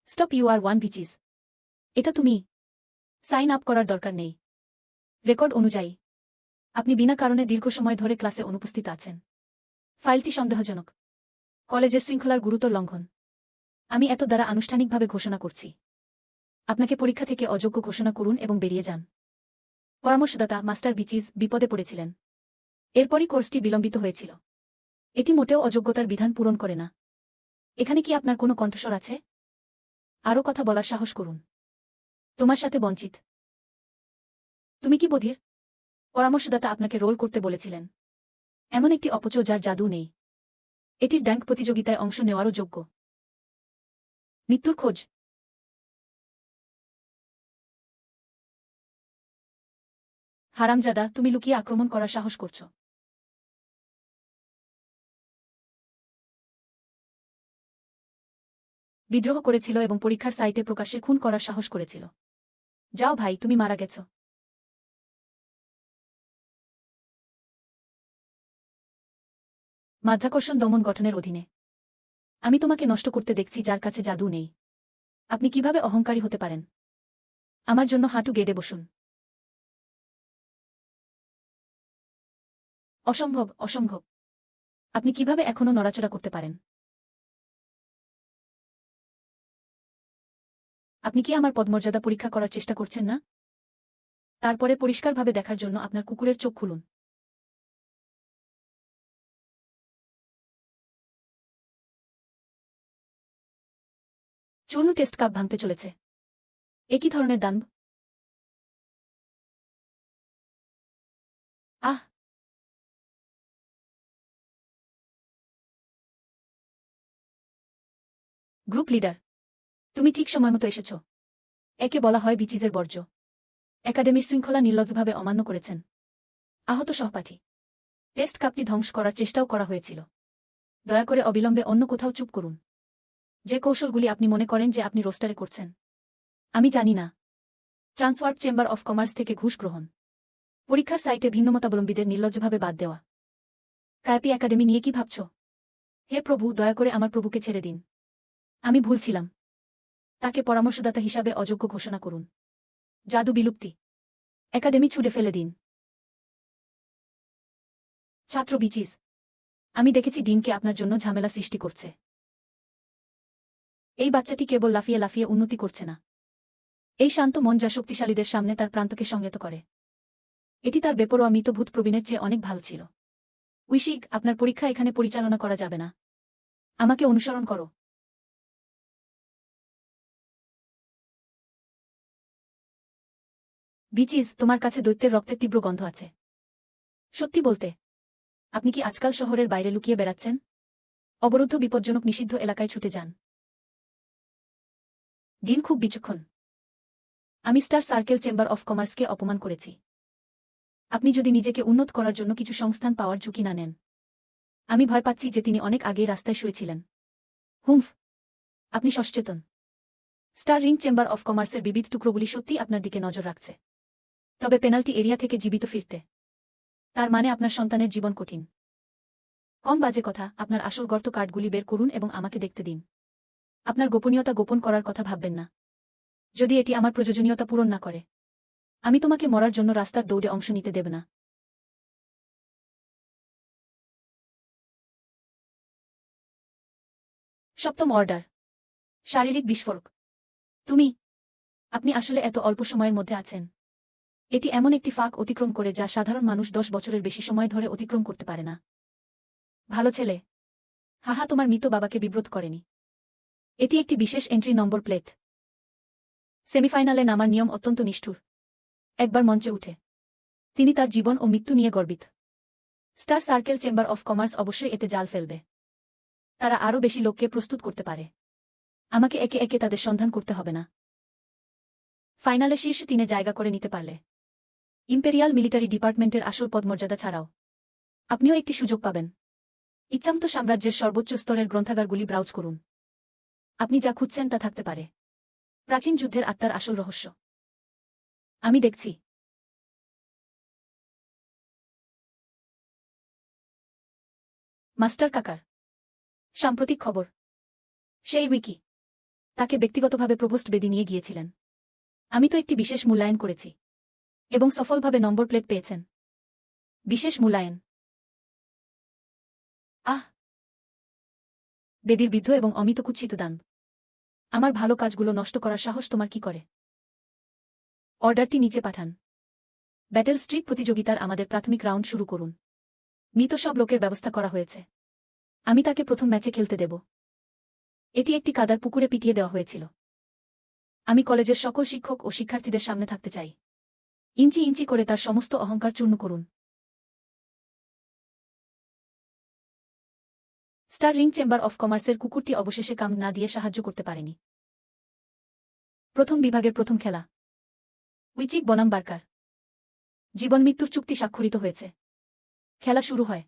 Stop, you are one bitches. এটা তুমি। সাইন আপ করার দরকার নেই। রেকর্ড অনুযায়ী আপনি বিনা কারণে দীর্ঘ সময় ধরে ক্লাসে অনুপস্থিত আছেন। ফাইলটি সন্দেহজনক। কলেজের শৃঙ্খলার গুরুতর লঙ্ঘন। আমি এত দ্বারা আনুষ্ঠানিকভাবে ঘোষণা করছি। আপনাকে পরীক্ষা থেকে অযোগ্য ঘোষণা করুন এবং বেরিয়ে যান। পরামর্শদাতা মাস্টার বিচিস বিপদে পড়েছিলেন। এরপরই কোর্সটি বিলম্বিত হয়েছিল। এটি মোটেও অযোগ্যতার বিধান পূরণ করে না। এখানে কি আপনার কোনো কণ্ঠস্বর আছে? আরও কথা বলার সাহস করুন। তোমার সাথে বঞ্চিত। তুমি কি বধির? পরামর্শদাতা আপনাকে রোল করতে বলেছিলেন। এমন একটি অপচয় যার জাদু নেই। এটির ড্যাঙ্ক প্রতিযোগিতায় অংশ নেওয়ারও যোগ্য। মৃত্যুর খোঁজ। হারামজাদা, তুমি লুকিয়ে আক্রমণ করার সাহস করছ। বিদ্রোহ করেছিল এবং পরীক্ষার সাইটে প্রকাশ্যে খুন করার সাহস করেছিল। যাও ভাই, তুমি মারা গেছ। মাধ্যাকর্ষণ দমন গঠনের অধীনে আমি তোমাকে নষ্ট করতে দেখছি যার কাছে জাদু নেই। আপনি কিভাবে অহংকারী হতে পারেন? আমার জন্য হাঁটু গেড়ে বসুন। অসম্ভব, অসম্ভব। আপনি কিভাবে এখনো নড়াচড়া করতে পারেন? আপনি কি আমার পদমর্যাদা পরীক্ষা করার চেষ্টা করছেন না? তারপরে পরিষ্কারভাবে দেখার জন্য আপনার কুকুরের চোখ খুলুন। চূর্ণ টেস্ট কাপ ভাঙতে চলেছে। একই ধরনের দান। আহ! গ্রুপ লিডার, তুমি ঠিক সময়মতো এসেছ। একে বলা হয় বিচিজের বর্জ্য। একাডেমির শৃঙ্খলা নির্লজ্জভাবে অমান্য করেছেন আহত সহপাঠী। টেস্ট কাপটি ধ্বংস করার চেষ্টাও করা হয়েছিল। দয়া করে অবিলম্বে অন্য কোথাও চুপ করুন। যে কৌশলগুলি আপনি মনে করেন যে আপনি রোস্টারে করছেন, আমি জানি না। ট্রান্সওয়ার্ড চেম্বার অফ কমার্স থেকে ঘুষ গ্রহণ, পরীক্ষার সাইটে ভিন্নমতাবলম্বীদের নির্লজ্জভাবে বাদ দেওয়া। কায়াপি একাডেমি নিয়ে কি ভাবছ? হে প্রভু, দয়া করে আমার প্রভুকে ছেড়ে দিন। আমি ভুল ছিলাম। তাকে পরামর্শদাতা হিসাবে অযোগ্য ঘোষণা করুন। জাদু বিলুপ্তি, একাডেমি ছুড়ে ফেলে দিন। ছাত্র বিচিজ, আমি দেখেছি ডিনকে আপনার জন্য ঝামেলা সৃষ্টি করছে। এই বাচ্চাটি কেবল লাফিয়ে লাফিয়ে উন্নতি করছে না। এই শান্ত মন যা শক্তিশালীদের সামনে তার প্রান্তকে সংযত করে, এটি তার বেপরোয়া মিতভূত প্রবীণের চেয়ে অনেক ভালো ছিল। উইশিক, আপনার পরীক্ষা এখানে পরিচালনা করা যাবে না। আমাকে অনুসরণ করো। বিচিজ, তোমার কাছে দৈত্যের রক্তের তীব্র গন্ধ আছে। সত্যি বলতে, আপনি কি আজকাল শহরের বাইরে লুকিয়ে বেড়াচ্ছেন? অবরুদ্ধ বিপজ্জনক নিষিদ্ধ এলাকায় ছুটে যান। ডিন খুব বিচক্ষণ। আমি স্টার সার্কেল চেম্বার অফ কমার্সকে অপমান করেছি। আপনি যদি নিজেকে উন্নত করার জন্য কিছু সংস্থান পাওয়ার ঝুঁকি না নেন। আমি ভয় পাচ্ছি যে তিনি অনেক আগেই রাস্তায় শুয়েছিলেন। হুমফ, আপনি সচেতন। স্টার রিং চেম্বার অফ কমার্সের বিবিধ টুকরোগুলি সত্যি আপনার দিকে নজর রাখছে। তবে পেনাল্টি এরিয়া থেকে জীবিত ফিরতে, তার মানে আপনার সন্তানের জীবন কঠিন। কম বাজে কথা, আপনার আসল গর্ত কার্ডগুলি বের করুন এবং আমাকে দেখতে দিন। আপনার গোপনীয়তা গোপন করার কথা ভাববেন না। যদি এটি আমার প্রয়োজনীয়তা পূরণ না করে, আমি তোমাকে মরার জন্য রাস্তার দৌড়ে অংশ নিতে দেব না। সপ্তম অর্ডার, শারীরিক বিস্ফোরক। আপনি আসলে এত অল্প সময়ের মধ্যে আছেন। এটি এমন একটি ফাঁক অতিক্রম করে যা সাধারণ মানুষ 10 বছরের বেশি সময় ধরে অতিক্রম করতে পারে না। ভালো ছেলে। হাহা, তোমার মৃত বাবাকে বিব্রত করেনি। এটি একটি বিশেষ এন্ট্রি নম্বর প্লেট। সেমিফাইনালে নামার নিয়ম অত্যন্ত নিষ্ঠুর। একবার মঞ্চে উঠে তিনি তার জীবন ও মৃত্যু নিয়ে গর্বিত। Star circle chamber of commerce অবশ্যই এতে জাল ফেলবে। তারা আরও বেশি লোককে প্রস্তুত করতে পারে। আমাকে একে একে তাদের সন্ধান করতে হবে না। ফাইনালে শীর্ষ 3-এ জায়গা করে নিতে পারলে ইম্পেরিয়াল মিলিটারি ডিপার্টমেন্টের আসল পদমর্যাদা ছাড়াও আপনিও একটি সুযোগ পাবেন। ইচ্ছামতো সাম্রাজ্যের সর্বোচ্চ স্তরের গ্রন্থাগারগুলি ব্রাউজ করুন। আপনি যা খুঁজছেন তা থাকতে পারে প্রাচীন যুদ্ধের আত্মার আসল রহস্য। আমি দেখছি। মাস্টার কাকার সাম্প্রতিক খবর। সেই উইকি তাকে ব্যক্তিগতভাবে প্রভোস্ট বেদি নিয়ে গিয়েছিলেন। আমি তো একটি বিশেষ মূল্যায়ন করেছি এবং সফলভাবে নম্বর প্লেট পেয়েছেন। বিশেষ মূল্যায়ন? আহ, বেদির বিদ্ধ এবং অমিত কুৎসিত দান। আমার ভালো কাজগুলো নষ্ট করার সাহস তোমার কি করে? অর্ডারটি নিচে পাঠান। ব্যাটেল স্ট্রিট প্রতিযোগিতার আমাদের প্রাথমিক রাউন্ড শুরু করুন। মৃত সব লোকের ব্যবস্থা করা হয়েছে। আমি তাকে প্রথম ম্যাচে খেলতে দেব। এটি একটি কাদার পুকুরে পিটিয়ে দেওয়া হয়েছিল। আমি কলেজের সকল শিক্ষক ও শিক্ষার্থীদের সামনে থাকতে চাই। ইঞ্চি ইঞ্চি করে তার সমস্ত অহংকার চূর্ণ করুন। স্টার রিং চেম্বার অফ কমার্সের কুকুরটি অবশেষে কাম না দিয়ে সাহায্য করতে পারেনি। প্রথম বিভাগের প্রথম খেলা। উইচিক বনাম বার্কার। জীবন মৃত্যুর চুক্তি স্বাক্ষরিত হয়েছে। খেলা শুরু হয়।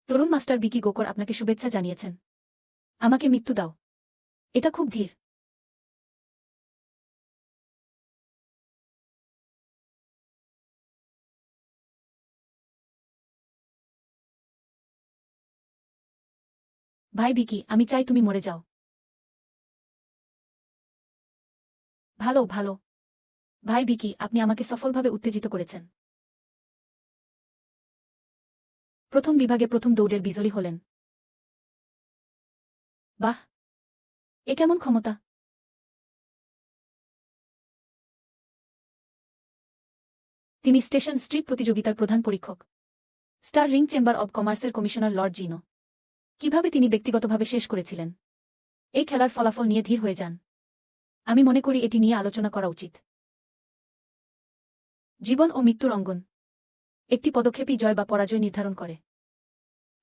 তরুণ মাস্টার বিকি গোকর আপনাকে শুভেচ্ছা জানিয়েছেন। আমাকে মৃত্যু দাও। এটা খুব ধীর। ভাই বিকি, আমি চাই তুমি মরে যাও। ভালো ভালো ভাই বিকি, আপনি আমাকে সফলভাবে উত্তেজিত করেছেন। প্রথম বিভাগে প্রথম দৌড়ের বিজয়ী হলেন। বাহ, এ কেমন ক্ষমতা! তিনি স্টেশন স্ট্রিট প্রতিযোগিতার প্রধান পরীক্ষক, স্টার রিং চেম্বার অব কমার্সের কমিশনার লর্ড জিনো। কিভাবে তিনি ব্যক্তিগতভাবে শেষ করেছিলেন? এই খেলার ফলাফল নিয়ে ধীর হয়ে যান। আমি মনে করি এটি নিয়ে আলোচনা করা উচিত। জীবন ও মৃত্যুর অঙ্গন। একটি পদক্ষেপই জয় বা পরাজয় নির্ধারণ করে।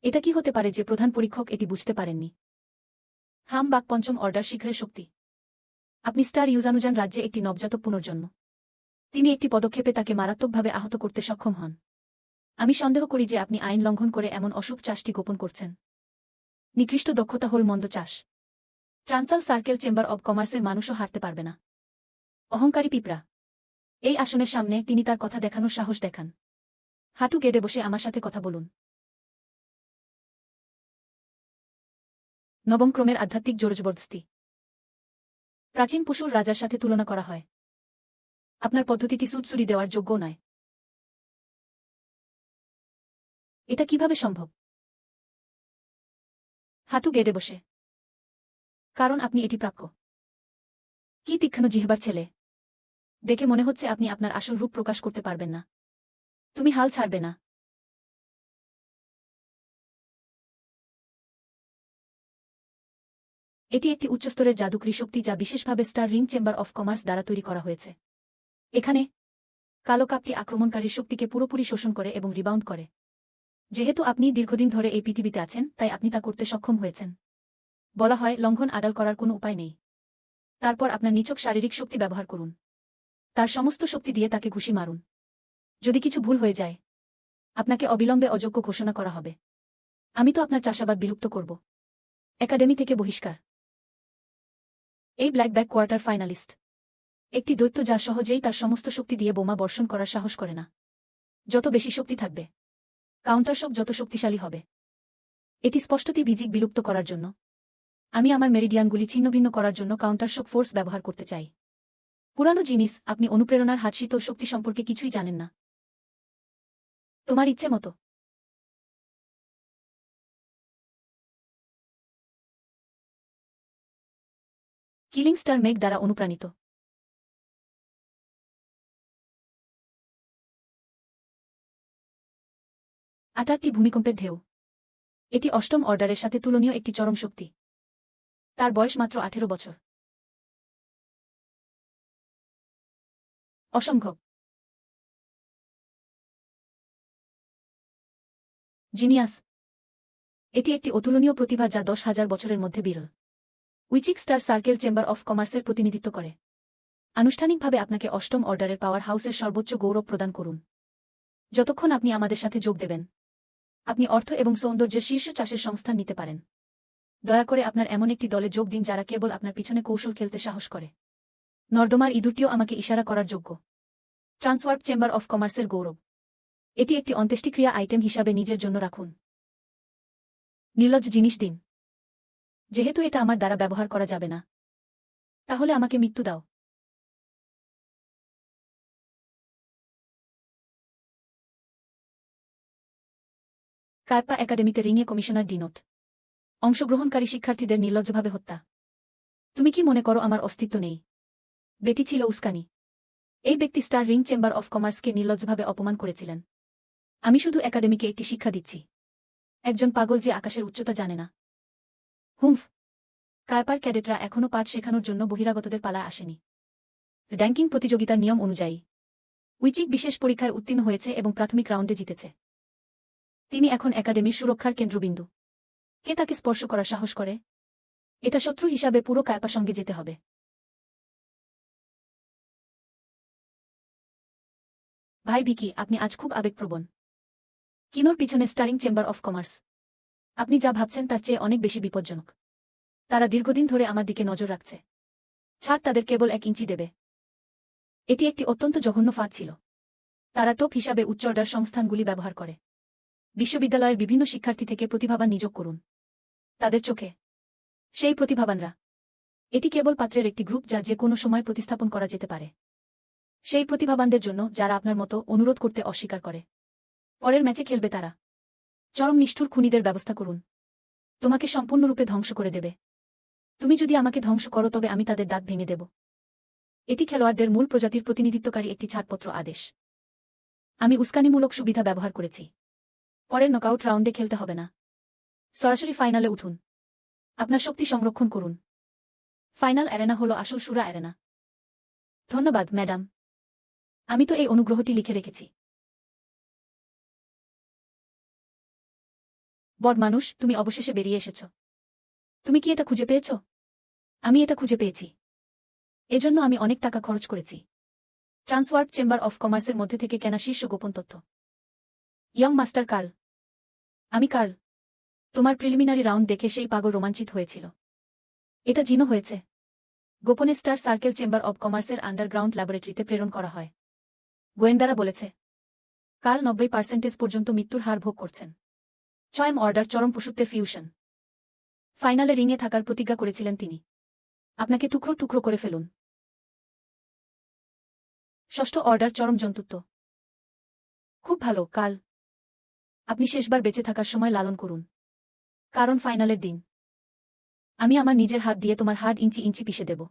এটা কি হতে পারে যে প্রধান পরীক্ষক এটি বুঝতে পারেননি? হামবাক পঞ্চম অর্ডার শীঘ্রের শক্তি। আপনি স্টার ইউজানুজান রাজ্যে একটি নবজাতক পুনর্জন্ম। তিনি একটি পদক্ষেপে তাকে মারাত্মকভাবে আহত করতে সক্ষম হন। আমি সন্দেহ করি যে আপনি আইন লঙ্ঘন করে এমন অশুভ চাষটি গোপন করছেন। নিকৃষ্ট দক্ষতা হল মন্দ চাষ। ট্রান্সাল সার্কেল চেম্বার অব কমার্সের মানুষও হারতে পারবে না। অহংকারী পিঁপড়া। এই আসনের সামনে তিনি তার কথা দেখানোর সাহস দেখান। হাঁটু গেড়ে বসে আমার সাথে কথা বলুন। নবম ক্রমের আধ্যাত্মিক জোরজবরদস্তি। প্রাচীন পশুর রাজার সাথে তুলনা করা হয়। আপনার পদ্ধতিটি সুটসুরি দেওয়ার যোগ্য নয়। এটা কিভাবে সম্ভব? হাঁটু গেড়ে বসে। কারণ আপনি এটি প্রাপ্য। কি তীক্ষ্ণ জিহ্বার ছেলে। দেখে মনে হচ্ছে আপনি আপনার আসল রূপ প্রকাশ করতে পারবেন না। তুমি হাল ছাড়বে না। এটি একটি উচ্চস্তরের জাদুকরী শক্তি যা বিশেষভাবে star ring chamber of commerce দ্বারা তৈরি করা হয়েছে। এখানে কালো কাপটি আক্রমণকারীর শক্তিকে পুরোপুরি শোষণ করে এবং রিবাউন্ড করে। যেহেতু আপনি দীর্ঘদিন ধরে এই পৃথিবীতে আছেন, তাই আপনি তা করতে সক্ষম হয়েছেন। বলা হয় লঙ্ঘন আড়াল করার কোনো উপায় নেই। তারপর আপনার নিছক শারীরিক শক্তি ব্যবহার করুন। তার সমস্ত শক্তি দিয়ে তাকে ঘুষি মারুন। যদি কিছু ভুল হয়ে যায়, আপনাকে অবিলম্বে অযোগ্য ঘোষণা করা হবে। আমি তো আপনার চাষাবাদ বিলুপ্ত করব। একাডেমি থেকে বহিষ্কার। এই ব্ল্যাক ব্যাক কোয়ার্টার ফাইনালিস্ট। একটি দৈত্য যা সহজেই তার সমস্ত শক্তি দিয়ে বোমা বর্ষণ করার সাহস করে না। যত বেশি শক্তি থাকবে, কাউন্টারশক যত শক্তিশালী হবে। এটি স্পষ্টতই ভিজিক বিলুপ্ত করার জন্য। আমি আমার মেরিডিয়ানগুলি ছিন্নভিন্ন করার জন্য কাউন্টারশক ফোর্স ব্যবহার করতে চাই। পুরানো জিনিস, আপনি অনুপ্রেরণার হাতশীতল শক্তি সম্পর্কে কিছুই জানেন না। তোমার ইচ্ছে মতো। কিলিং স্টার মেঘ দ্বারা অনুপ্রাণিত। আটারটি ভূমিকম্পের ঢেউ। এটি অষ্টম অর্ডারের সাথে তুলনীয় একটি চরম শক্তি। তার বয়স মাত্র 18 বছর। অসম্ভব। জিনিয়াস। এটি একটি অতুলনীয় প্রতিভা যা 10,000 বছরের মধ্যে বিরল। উইচিক স্টার সার্কেল চেম্বার অফ কমার্সের প্রতিনিধিত্ব করে। আনুষ্ঠানিকভাবে আপনাকে অষ্টম অর্ডারের পাওয়ার হাউসের সর্বোচ্চ গৌরব প্রদান করুন। যতক্ষণ আপনি আমাদের সাথে যোগ দেবেন, আপনি অর্থ এবং সৌন্দর্যের শীর্ষ চাষের সংস্থান নিতে পারেন। দয়া করে আপনার এমন একটি দলে যোগ দিন যারা কেবল আপনার পিছনে কৌশল খেলতে সাহস করে। নর্দমার ইঁদুরটিও আমাকে ইশারা করার যোগ্য। ট্রান্সওয়ার্প চেম্বার অফ কমার্সের গৌরব। এটি একটি অন্ত্যেষ্টিক্রিয়া আইটেম হিসাবে নিজের জন্য রাখুন। নির্লজ্জ জিনিস দিন। যেহেতু এটা আমার দ্বারা ব্যবহার করা যাবে না, তাহলে আমাকে মৃত্যু দাও। কার্পা একাডেমিতে রিংয়ে কমিশনার ডিনোট। অংশগ্রহণকারী শিক্ষার্থীদের নির্লজ্জভাবে হত্যা। তুমি কি মনে করো আমার অস্তিত্ব নেই? বেটি ছিল উস্কানি। এই ব্যক্তি স্টার রিং চেম্বার অফ কমার্সকে নির্লজ্জভাবে অপমান করেছিলেন। আমি শুধু একাডেমিকে একটি শিক্ষা দিচ্ছি। একজন পাগল যে আকাশের উচ্চতা জানে না। হুমফ। কার্পার ক্যাডেটরা এখনও পাঠ শেখানোর জন্য বহিরাগতদের পালায় আসেনি। র্যাঙ্কিং প্রতিযোগিতার নিয়ম অনুযায়ী উইচিক বিশেষ পরীক্ষায় উত্তীর্ণ হয়েছে এবং প্রাথমিক রাউন্ডে জিতেছে। তিনি এখন একাডেমির সুরক্ষার কেন্দ্রবিন্দু। কে তাকে স্পর্শ করার সাহস করে? এটা শত্রু হিসাবে পুরো কার্পা সঙ্গে যেতে হবে। ভাই ভিকি, আপনি আজ খুব আবেগপ্রবণ। কিনোর পিছনে স্টারিং চেম্বার অফ কমার্স। আপনি যা ভাবছেন তার চেয়ে অনেক বেশি বিপজ্জনক। তারা দীর্ঘদিন ধরে আমার দিকে নজর রাখছে। ছাড় তাদের কেবল 1 ইঞ্চি দেবে। এটি একটি অত্যন্ত জঘন্য ফাঁদ ছিল। তারা টোপ হিসাবে উচ্চ অর্ডার সংস্থানগুলি ব্যবহার করে। বিশ্ববিদ্যালয়ের বিভিন্ন শিক্ষার্থী থেকে প্রতিভাবান নিয়োগ করুন। তাদের চোখে সেই প্রতিভাবানরা। এটি কেবল পাত্রের একটি গ্রুপ যা যে কোনো সময় প্রতিস্থাপন করা যেতে পারে। সেই প্রতিভাবানদের জন্য যারা আপনার মতো অনুরোধ করতে অস্বীকার করে। পরের ম্যাচে খেলবে তারা। চরম নিষ্ঠুর খুনিদের ব্যবস্থা করুন। তোমাকে সম্পূর্ণরূপে ধ্বংস করে দেবে। তুমি যদি আমাকে ধ্বংস করো তবে আমি তাদের দাঁত ভেঙে দেব। এটি খেলোয়াড়দের মূল প্রজাতির প্রতিনিধিত্বকারী একটি ছাড়পত্র আদেশ। আমি উস্কানিমূলক সুবিধা ব্যবহার করেছি। পরের নকআউট রাউন্ডে খেলতে হবে না। সরাসরি ফাইনালে উঠুন। আপনার শক্তি সংরক্ষণ করুন। ফাইনাল অ্যারেনা হল আসল সুরা অ্যারেনা। ধন্যবাদ ম্যাডাম। আমি তো এই অনুগ্রহটি লিখে রেখেছি। বড় মানুষ, তুমি অবশেষে বেরিয়ে এসেছ। তুমি কি এটা খুঁজে পেয়েছ? আমি এটা খুঁজে পেয়েছি। এজন্য আমি অনেক টাকা খরচ করেছি। ট্রান্সওয়ার্ড চেম্বার অফ কমার্সের মধ্যে থেকে কেনা শীর্ষ গোপন তথ্য। Young master Carl. আমি কার্ল। তোমার প্রিলিমিনারি রাউন্ড দেখে সেই পাগল রোমাঞ্চিত হয়েছিল। এটা জিনো হয়েছে। গোপনে স্টার সার্কেল চেম্বার অব কমার্সের আন্ডারগ্রাউন্ড ল্যাবরেটরিতে প্রেরণ করা হয়। গোয়েন্দারা বলেছে কাল 90% পর্যন্ত মৃত্যুর হার ভোগ করছেন। চয়েম অর্ডার চরম পশুত্বের ফিউশন। ফাইনালে রিংয়ে থাকার প্রতিজ্ঞা করেছিলেন তিনি। আপনাকে টুকরো টুকরো করে ফেলুন। ষষ্ঠ অর্ডার চরম জন্তুত্ব। খুব ভালো কাল। আপনি শেষবার বেঁচে থাকার সময় লালন করুন। কারণ ফাইনালের দিন আমি আমার নিজের হাত দিয়ে তোমার হাড় ইঞ্চি ইঞ্চি পিষে দেব।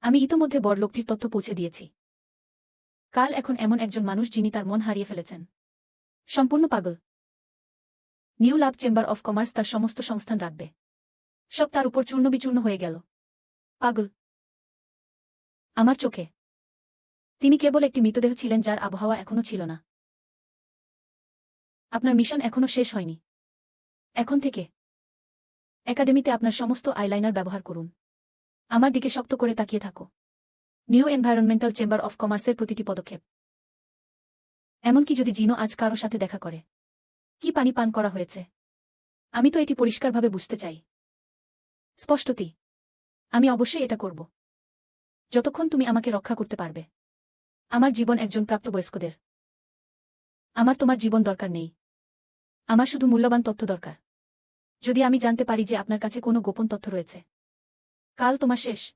আমি ইতোমধ্যে বড়লোকটির তথ্য পৌঁছে দিয়েছি। কাল এখন এমন একজন মানুষ যিনি তার মন হারিয়ে ফেলেছেন। সম্পূর্ণ পাগল। New love chamber of commerce তার সমস্ত সংস্থান রাখবে। সব তার উপর চূর্ণবিচূর্ণ হয়ে গেল। পাগল। আমার চোখে তিনি কেবল একটি মৃতদেহ ছিলেন যার আবহাওয়া এখনো ছিল না। আপনার মিশন এখনো শেষ হয়নি। এখন থেকে একাডেমিতে আপনার সমস্ত আইলাইনার ব্যবহার করুন। আমার দিকে শক্ত করে তাকিয়ে থাকো। নিউ এনভায়রনমেন্টাল চেম্বার অফ কমার্সের প্রতিটি পদক্ষেপ। এমনকি যদি জিনো আজ কারো সাথে দেখা করে। কি পানি পান করা হয়েছে? আমি তো এটি পরিষ্কারভাবে বুঝতে চাই। স্পষ্টতি। আমি অবশ্যই এটা করব। যতক্ষণ তুমি আমাকে রক্ষা করতে পারবে। আমার জীবন একজন প্রাপ্তবয়স্কদের। আমার তোমার জীবন দরকার নেই। আমার শুধু মূল্যবান তথ্য দরকার। যদি আমি জানতে পারি যে আপনার কাছে কোনো গোপন তথ্য রয়েছে। কাল তোমার শেষ।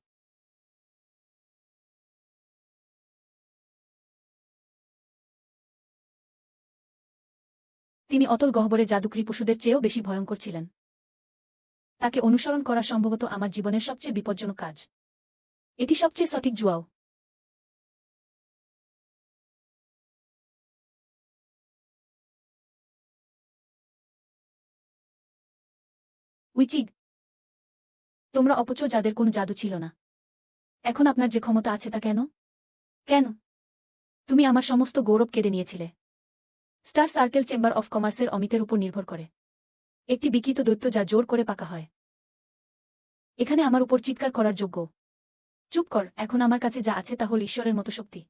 তিনি অতল গহ্বরে জাদুকরী পশুদের চেয়েও বেশি ভয়ঙ্কর ছিলেন। তাকে অনুসরণ করা সম্ভবত আমার জীবনের সবচেয়ে বিপজ্জনক কাজ। এটি সবচেয়ে সঠিক জুয়াও। উইচিগ। তোমরা অপচ যাদের কোনো জাদু ছিল না। এখন আপনার যে ক্ষমতা আছে তা কেন? কেন? তুমি আমার সমস্ত গৌরব কেড়ে নিয়েছিলে। স্টার সার্কেল চেম্বার অফ কমার্সের অমিতের উপর নির্ভর করে। একটি বিকৃত দৈত্য যা জোর করে পাকা হয়। এখানে আমার উপর চিৎকার করার যোগ্য। চুপ কর। এখন আমার কাছে যা আছে তা হল ঈশ্বরের মতো শক্তি।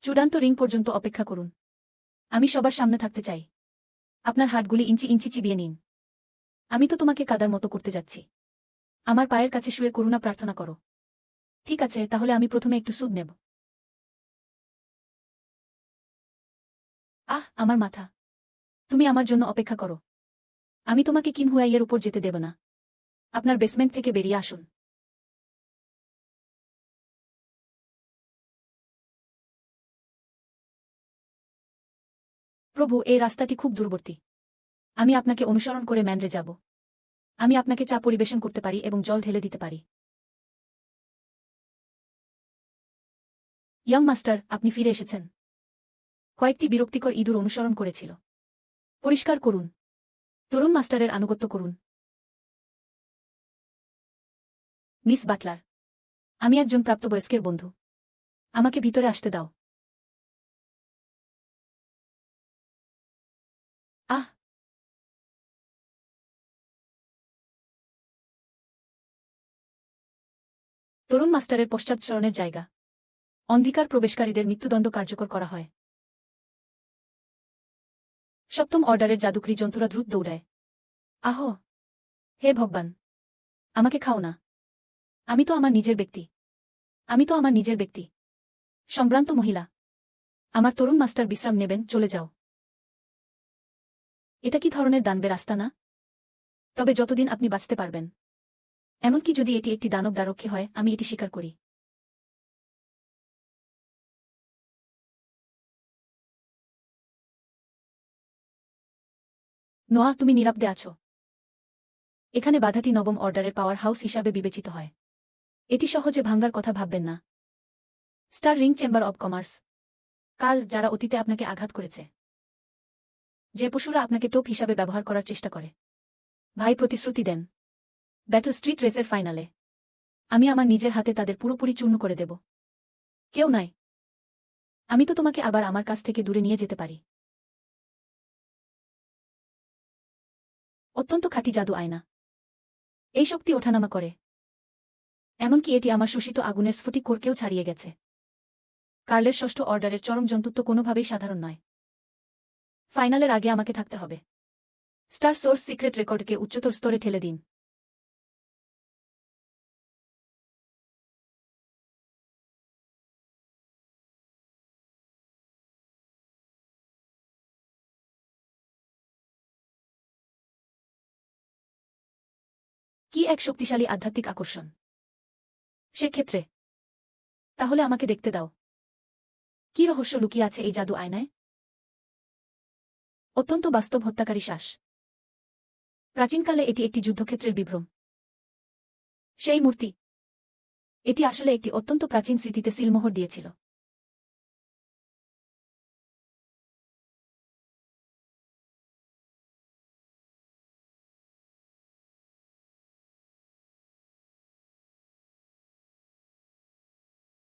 চূড়ান্ত রিং পর্যন্ত অপেক্ষা করুন। আমি সবার সামনে থাকতে চাই। আপনার হাতগুলি ইঞ্চি ইঞ্চি চিবিয়ে নিন। আমি তো তোমাকে কাদার মতো করতে যাচ্ছি। আমার পায়ের কাছে শুয়ে করুণা প্রার্থনা করো। ঠিক আছে, তাহলে আমি প্রথমে একটু সুদ নেব। আমার মাথা। তুমি আমার জন্য অপেক্ষা করো। আমি তোমাকে কিনহুয়াইয়ের উপর যেতে দেব না। আপনার বেসমেন্ট থেকে বেরিয়ে আসুন। প্রভু, এই রাস্তাটি খুব দূরবর্তী। আমি আপনাকে অনুসরণ করে ম্যানরে যাব। আমি আপনাকে চা পরিবেশন করতে পারি এবং জল ঢেলে দিতে পারি। ইয়াং মাস্টার, আপনি ফিরে এসেছেন। কয়েকটি বিরক্তিকর ইঁদুর অনুসরণ করেছিল। পরিষ্কার করুন। তরুণ মাস্টারের আনুগত্য করুন। মিস বাটলার, আমি একজন প্রাপ্তবয়স্কের বন্ধু। আমাকে ভিতরে আসতে দাও। আহ তরুণ মাস্টারের পশ্চাৎচরণের জায়গা। অন্ধকার প্রবেশকারীদের মৃত্যুদণ্ড কার্যকর করা হয়। সপ্তম অর্ডারের জাদুকরী জন্তুরা দ্রুত দৌড়ায়। আহ, হে ভগবান, আমাকে খাও না। আমি তো আমার নিজের ব্যক্তি। আমি তো আমার নিজের ব্যক্তি। সম্ভ্রান্ত মহিলা। আমার তরুণ মাস্টার বিশ্রাম নেবেন, চলে যাও। এটা কি ধরনের দানবের রাস্তা না? তবে যতদিন আপনি বাঁচতে পারবেন। এমনকি যদি এটি একটি দানব দ্বারক্ষী হয়, আমি এটি স্বীকার করি। নোয়া, তুমি নিরাপদে আছো। এখানে বাধাটি নবম অর্ডারের পাওয়ার হাউস হিসাবে বিবেচিত হয়। এটি সহজে ভাঙ্গার কথা ভাববেন না। Star ring chamber of commerce. কাল, যারা অতীতে আপনাকে আঘাত করেছে, যে পশুরা আপনাকে টোপ হিসাবে ব্যবহার করার চেষ্টা করে, ভাই, প্রতিশ্রুতি দেন। ব্যাটল স্ট্রিট রেসের ফাইনালে আমি আমার নিজের হাতে তাদের পুরোপুরি চূর্ণ করে দেব। কেউ নাই। আমি তো তোমাকে আবার আমার কাছ থেকে দূরে নিয়ে যেতে পারি। অত্যন্ত খাঁটি জাদু আয়না। এই শক্তি ওঠানামা করে, এমনকি এটি আমার শোষিত আগুনের স্ফটিক কোরকেও ছাড়িয়ে গেছে। কার্লের ষষ্ঠ অর্ডারের চরম জন্তুত্ব কোনোভাবেই সাধারণ নয়। ফাইনালের আগে আমাকে থাকতে হবে। স্টার সোর্স সিক্রেট রেকর্ডকে উচ্চতর স্তরে ঠেলে দিন। কি এক শক্তিশালী আধ্যাত্মিক আকর্ষণ সেক্ষেত্রে। তাহলে আমাকে দেখতে দাও, কি রহস্য লুকিয়ে আছে এই জাদু আয়নায়। অত্যন্ত বাস্তব হত্যাকারী শ্বাস। প্রাচীনকালে এটি একটি যুদ্ধক্ষেত্রের বিভ্রম। সেই মূর্তি, এটি আসলে একটি অত্যন্ত প্রাচীন স্মৃতিতে সিলমোহর দিয়েছিল।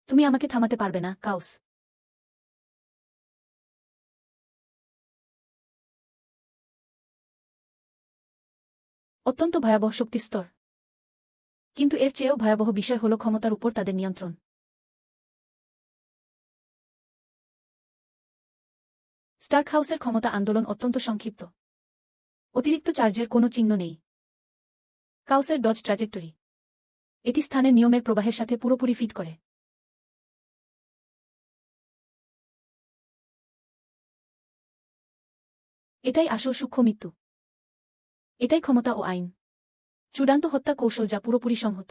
তুমি আমাকে থামাতে পারবে না, কাউস। অত্যন্ত ভয়াবহ শক্তির স্তর, কিন্তু এর চেয়েও ভয়াবহ বিষয় হল ক্ষমতার উপর তাদের নিয়ন্ত্রণ। স্টার্ক হাউসের ক্ষমতা আন্দোলন অত্যন্ত সংক্ষিপ্ত। অতিরিক্ত চার্জের কোনো চিহ্ন নেই। কাউসের ডজ ট্র্যাজেক্টরি, এটি স্থানের নিয়মের প্রবাহের সাথে পুরোপুরি ফিট করে। এটাই আসল সূক্ষ্ম মৃত্যু। এটাই ক্ষমতা ও আইন, চূড়ান্ত হত্যা কৌশল যা পুরোপুরি সংহত।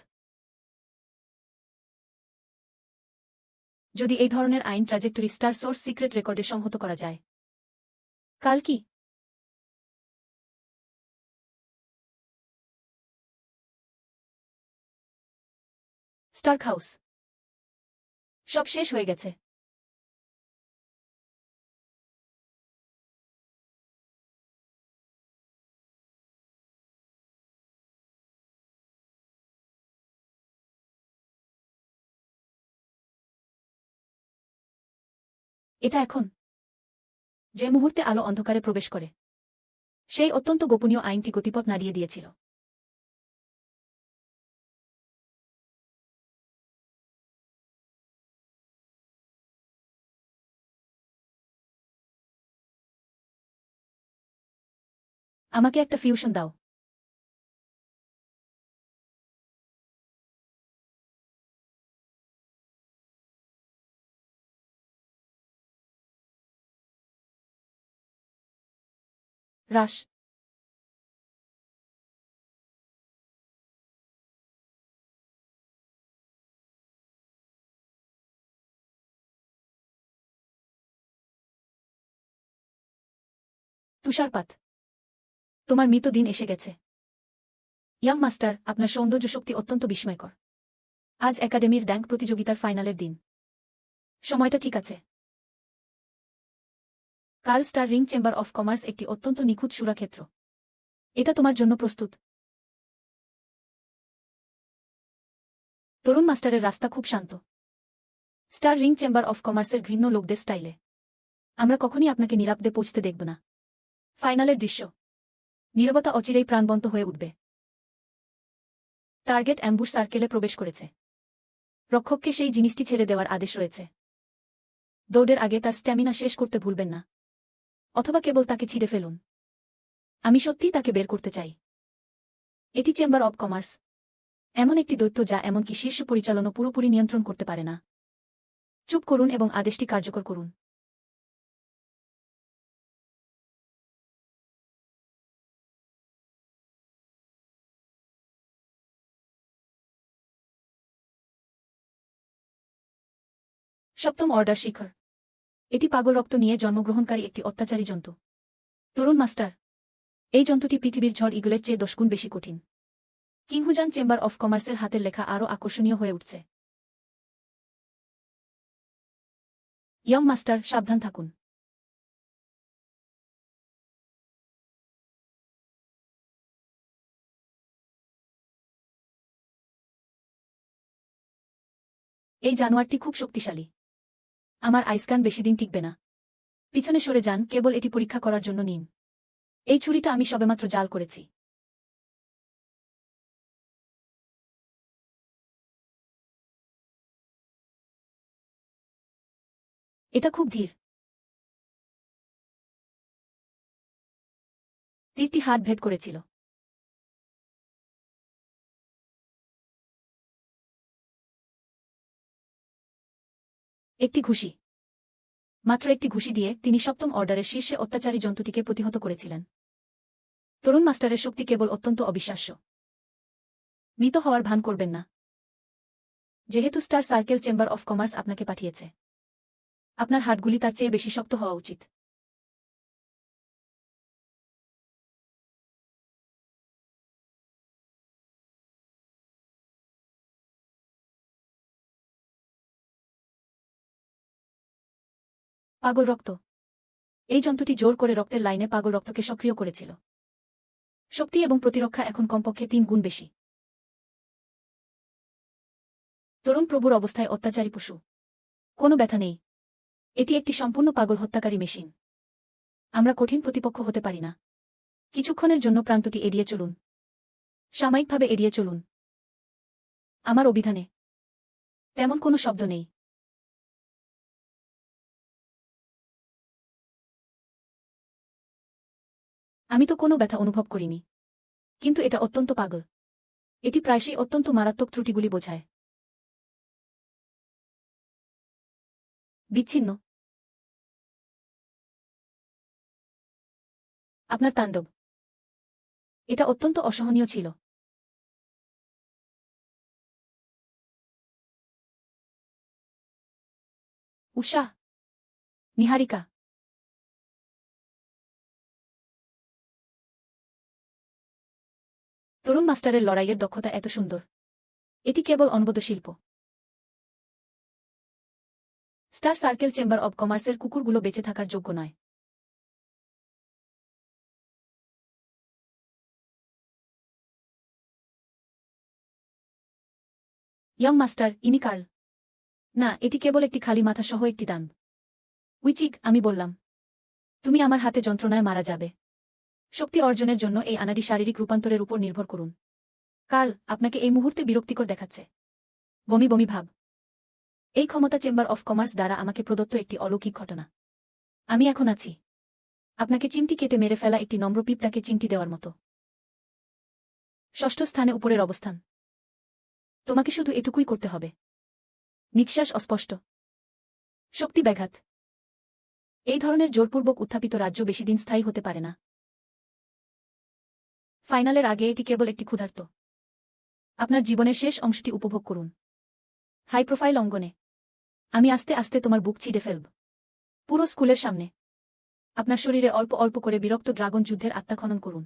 যদি এই ধরনের আইন ট্র্যাজেক্টরি স্টার সোর্স সিক্রেট রেকর্ডে সংহত করা যায়, কাল কি? স্টার্ক হাউস, সব শেষ হয়ে গেছে। এটা এখন, যে মুহূর্তে আলো অন্ধকারে প্রবেশ করে, সেই অত্যন্ত গোপনীয় আইনটি গতিপথ নাড়িয়ে দিয়েছিল। আমাকে একটা ফিউশন দাও। রাশ, তুষারপাত, তোমার মৃত দিন এসে গেছে। ইয়াং মাস্টার, আপনার সৌন্দর্য শক্তি অত্যন্ত বিস্ময়কর। আজ একাডেমির ড্যাঙ্ক প্রতিযোগিতার ফাইনালের দিন। সময়টা ঠিক আছে। Carl star ring chamber of commerce একটি অত্যন্ত নিখুঁত সুরাক্ষেত্র। এটা তোমার জন্য প্রস্তুত। তরুণ মাস্টারের রাস্তা খুব শান্ত। স্টার রিং চেম্বার অফ কমার্সের ঘৃণ্য লোকদের স্টাইলে আমরা কখনই আপনাকে নিরাপদে পৌঁছতে দেখব না। ফাইনালের দৃশ্য, নীরবতা অচিরেই প্রাণবন্ত হয়ে উঠবে। টার্গেট অ্যাম্বুশ সার্কেলে প্রবেশ করেছে। রক্ষককে সেই জিনিসটি ছেড়ে দেওয়ার আদেশ রয়েছে। দৌড়ের আগে তার স্ট্যামিনা শেষ করতে ভুলবেন না, অথবা কেবল তাকে ছিঁড়ে ফেলুন। আমি সত্যিই তাকে বের করতে চাই। এটি চেম্বার অব কমার্স, এমন একটি দৈত্য যা এমনকি শীর্ষ পরিচালনও পুরোপুরি নিয়ন্ত্রণ করতে পারে না। চুপ করুন এবং আদেশটি কার্যকর করুন। সপ্তম অর্ডার শিখর, এটি পাগল রক্ত নিয়ে জন্মগ্রহণকারী একটি অত্যাচারী জন্তু। তরুণ মাস্টার, এই জন্তুটি পৃথিবীর ঝড় ইগলের চেয়ে 10 গুণ বেশি কঠিন। কিংহুজান চেম্বার অফ কমার্সের হাতের লেখা আরও আকর্ষণীয় হয়ে উঠছে। ইয়ং মাস্টার, সাবধান থাকুন। এই জানোয়ারটি খুব শক্তিশালী। আমার আইসকান বেশি দিন টিকবে না। পিছনে সরে যান, কেবল এটি পরীক্ষা করার জন্য নিন। এই ছুরিটা আমি সবেমাত্র জাল করেছি। এটা খুব ধীর। তীরটি হাত ভেদ করেছিল। একটি ঘুষি, মাত্র একটি ঘুষি দিয়ে তিনি সপ্তম অর্ডারের শীর্ষে অত্যাচারী জন্তুটিকে প্রতিহত করেছিলেন। তরুণ মাস্টারের শক্তি কেবল অত্যন্ত অবিশ্বাস্য। মৃত হওয়ার ভান করবেন না। যেহেতু star circle chamber of commerce আপনাকে পাঠিয়েছে, আপনার হাতগুলি তার চেয়ে বেশি শক্ত হওয়া উচিত। পাগল রক্ত। এই জন্তুটি জোর করে রক্তের লাইনে পাগল রক্তকে সক্রিয় করেছিল। শক্তি এবং প্রতিরক্ষা এখন কমপক্ষে 3 গুণ বেশি। তরুণ প্রভুর অবস্থায় অত্যাচারী পশু। কোনো ব্যথা নেই। এটি একটি সম্পূর্ণ পাগল হত্যাকারী মেশিন। আমরা কঠিন প্রতিপক্ষ হতে পারি না। কিছুক্ষণের জন্য প্রান্তটি এড়িয়ে চলুন। সাময়িকভাবে এড়িয়ে চলুন। আমার অভিধানে তেমন কোনো শব্দ নেই। আমি তো কোনো ব্যথা অনুভব করিনি। কিন্তু এটা অত্যন্ত পাগল। এটি প্রায়শই অত্যন্ত মারাত্মক ত্রুটিগুলি বোঝায়। বিচ্ছিন্ন। আপনার তাণ্ডব। এটা অত্যন্ত অসহনীয় ছিল। উষা, নিহারিকা। তরুণ মাস্টারের লড়াইয়ের দক্ষতা এত সুন্দর। এটি কেবল অনবদ্য শিল্প। স্টার সার্কেল চেম্বার অব কমার্সের কুকুরগুলো বেঁচে থাকার যোগ্য নয়। ইয়ং মাস্টার, ইনি কার্ল। না, এটি কেবল একটি খালি মাথা সহ একটি দান। উইচিক, আমি বললাম, তুমি আমার হাতে যন্ত্রণায় মারা যাবে। শক্তি অর্জনের জন্য এই আনাড়ি শারীরিক রূপান্তরের উপর নির্ভর করুন। কার্ল, আপনাকে এই মুহূর্তে বিরক্তিকর দেখাচ্ছে। বমি বমি ভাব। এই ক্ষমতা চেম্বার অফ কমার্স দ্বারা আমাকে প্রদত্ত একটি অলৌকিক ঘটনা। আমি এখন আছি আপনাকে চিমটি কেটে মেরে ফেলা একটি নম্র পিঁপড়াকে চিমটি দেওয়ার মতো। ষষ্ঠ স্থানে উপরের অবস্থান। তোমাকে শুধু এটুকুই করতে হবে। নিঃশ্বাস অস্পষ্ট। শক্তি ব্যাঘাত। এই ধরনের জোরপূর্বক উত্থাপিত রাজ্য বেশিদিন স্থায়ী হতে পারে না। ফাইনালের আগে এটি কেবল একটি ক্ষুধার্ত। আপনার জীবনের শেষ অংশটি উপভোগ করুন। হাই প্রোফাইল অঙ্গনে। আমি আস্তে আস্তে তোমার বুক ছিঁড়ে ফেলব। পুরো স্কুলের সামনে। আপনার শরীরে অল্প অল্প করে বিরক্ত ড্রাগন যুদ্ধের আত্মা খনন করুন।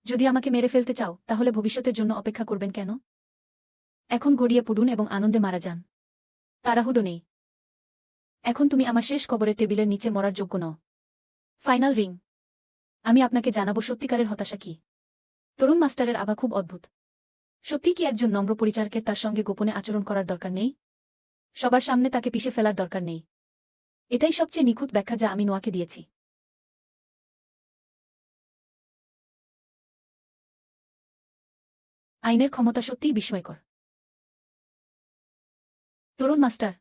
যদি আমাকে মেরে ফেলতে চাও, তাহলে ভবিষ্যতের জন্য অপেক্ষা করবেন কেন? এখন গড়িয়ে পড়ুন এবং আনন্দে মারা যান। তাড়াহুড়ো নেই। এখন তুমি আমার শেষ কবরের টেবিলের নিচে মরার যোগ্য নও। Final ring. আমি আপনাকে জানাবো সত্যিকারের হতাশা কি। তরুণ মাস্টারের আভা খুব অদ্ভুত। সত্যি কি একজন নম্র পরিচারকের তার সঙ্গে গোপনে আচরণ করার দরকার নেই? সবার সামনে তাকে পিষে ফেলার দরকার নেই। এটাই সবচেয়ে নিখুঁত ব্যাখ্যা যা আমি নোয়াকে দিয়েছি। আইনের ক্ষমতা সত্যিই বিস্ময়কর। তরুণ মাস্টার,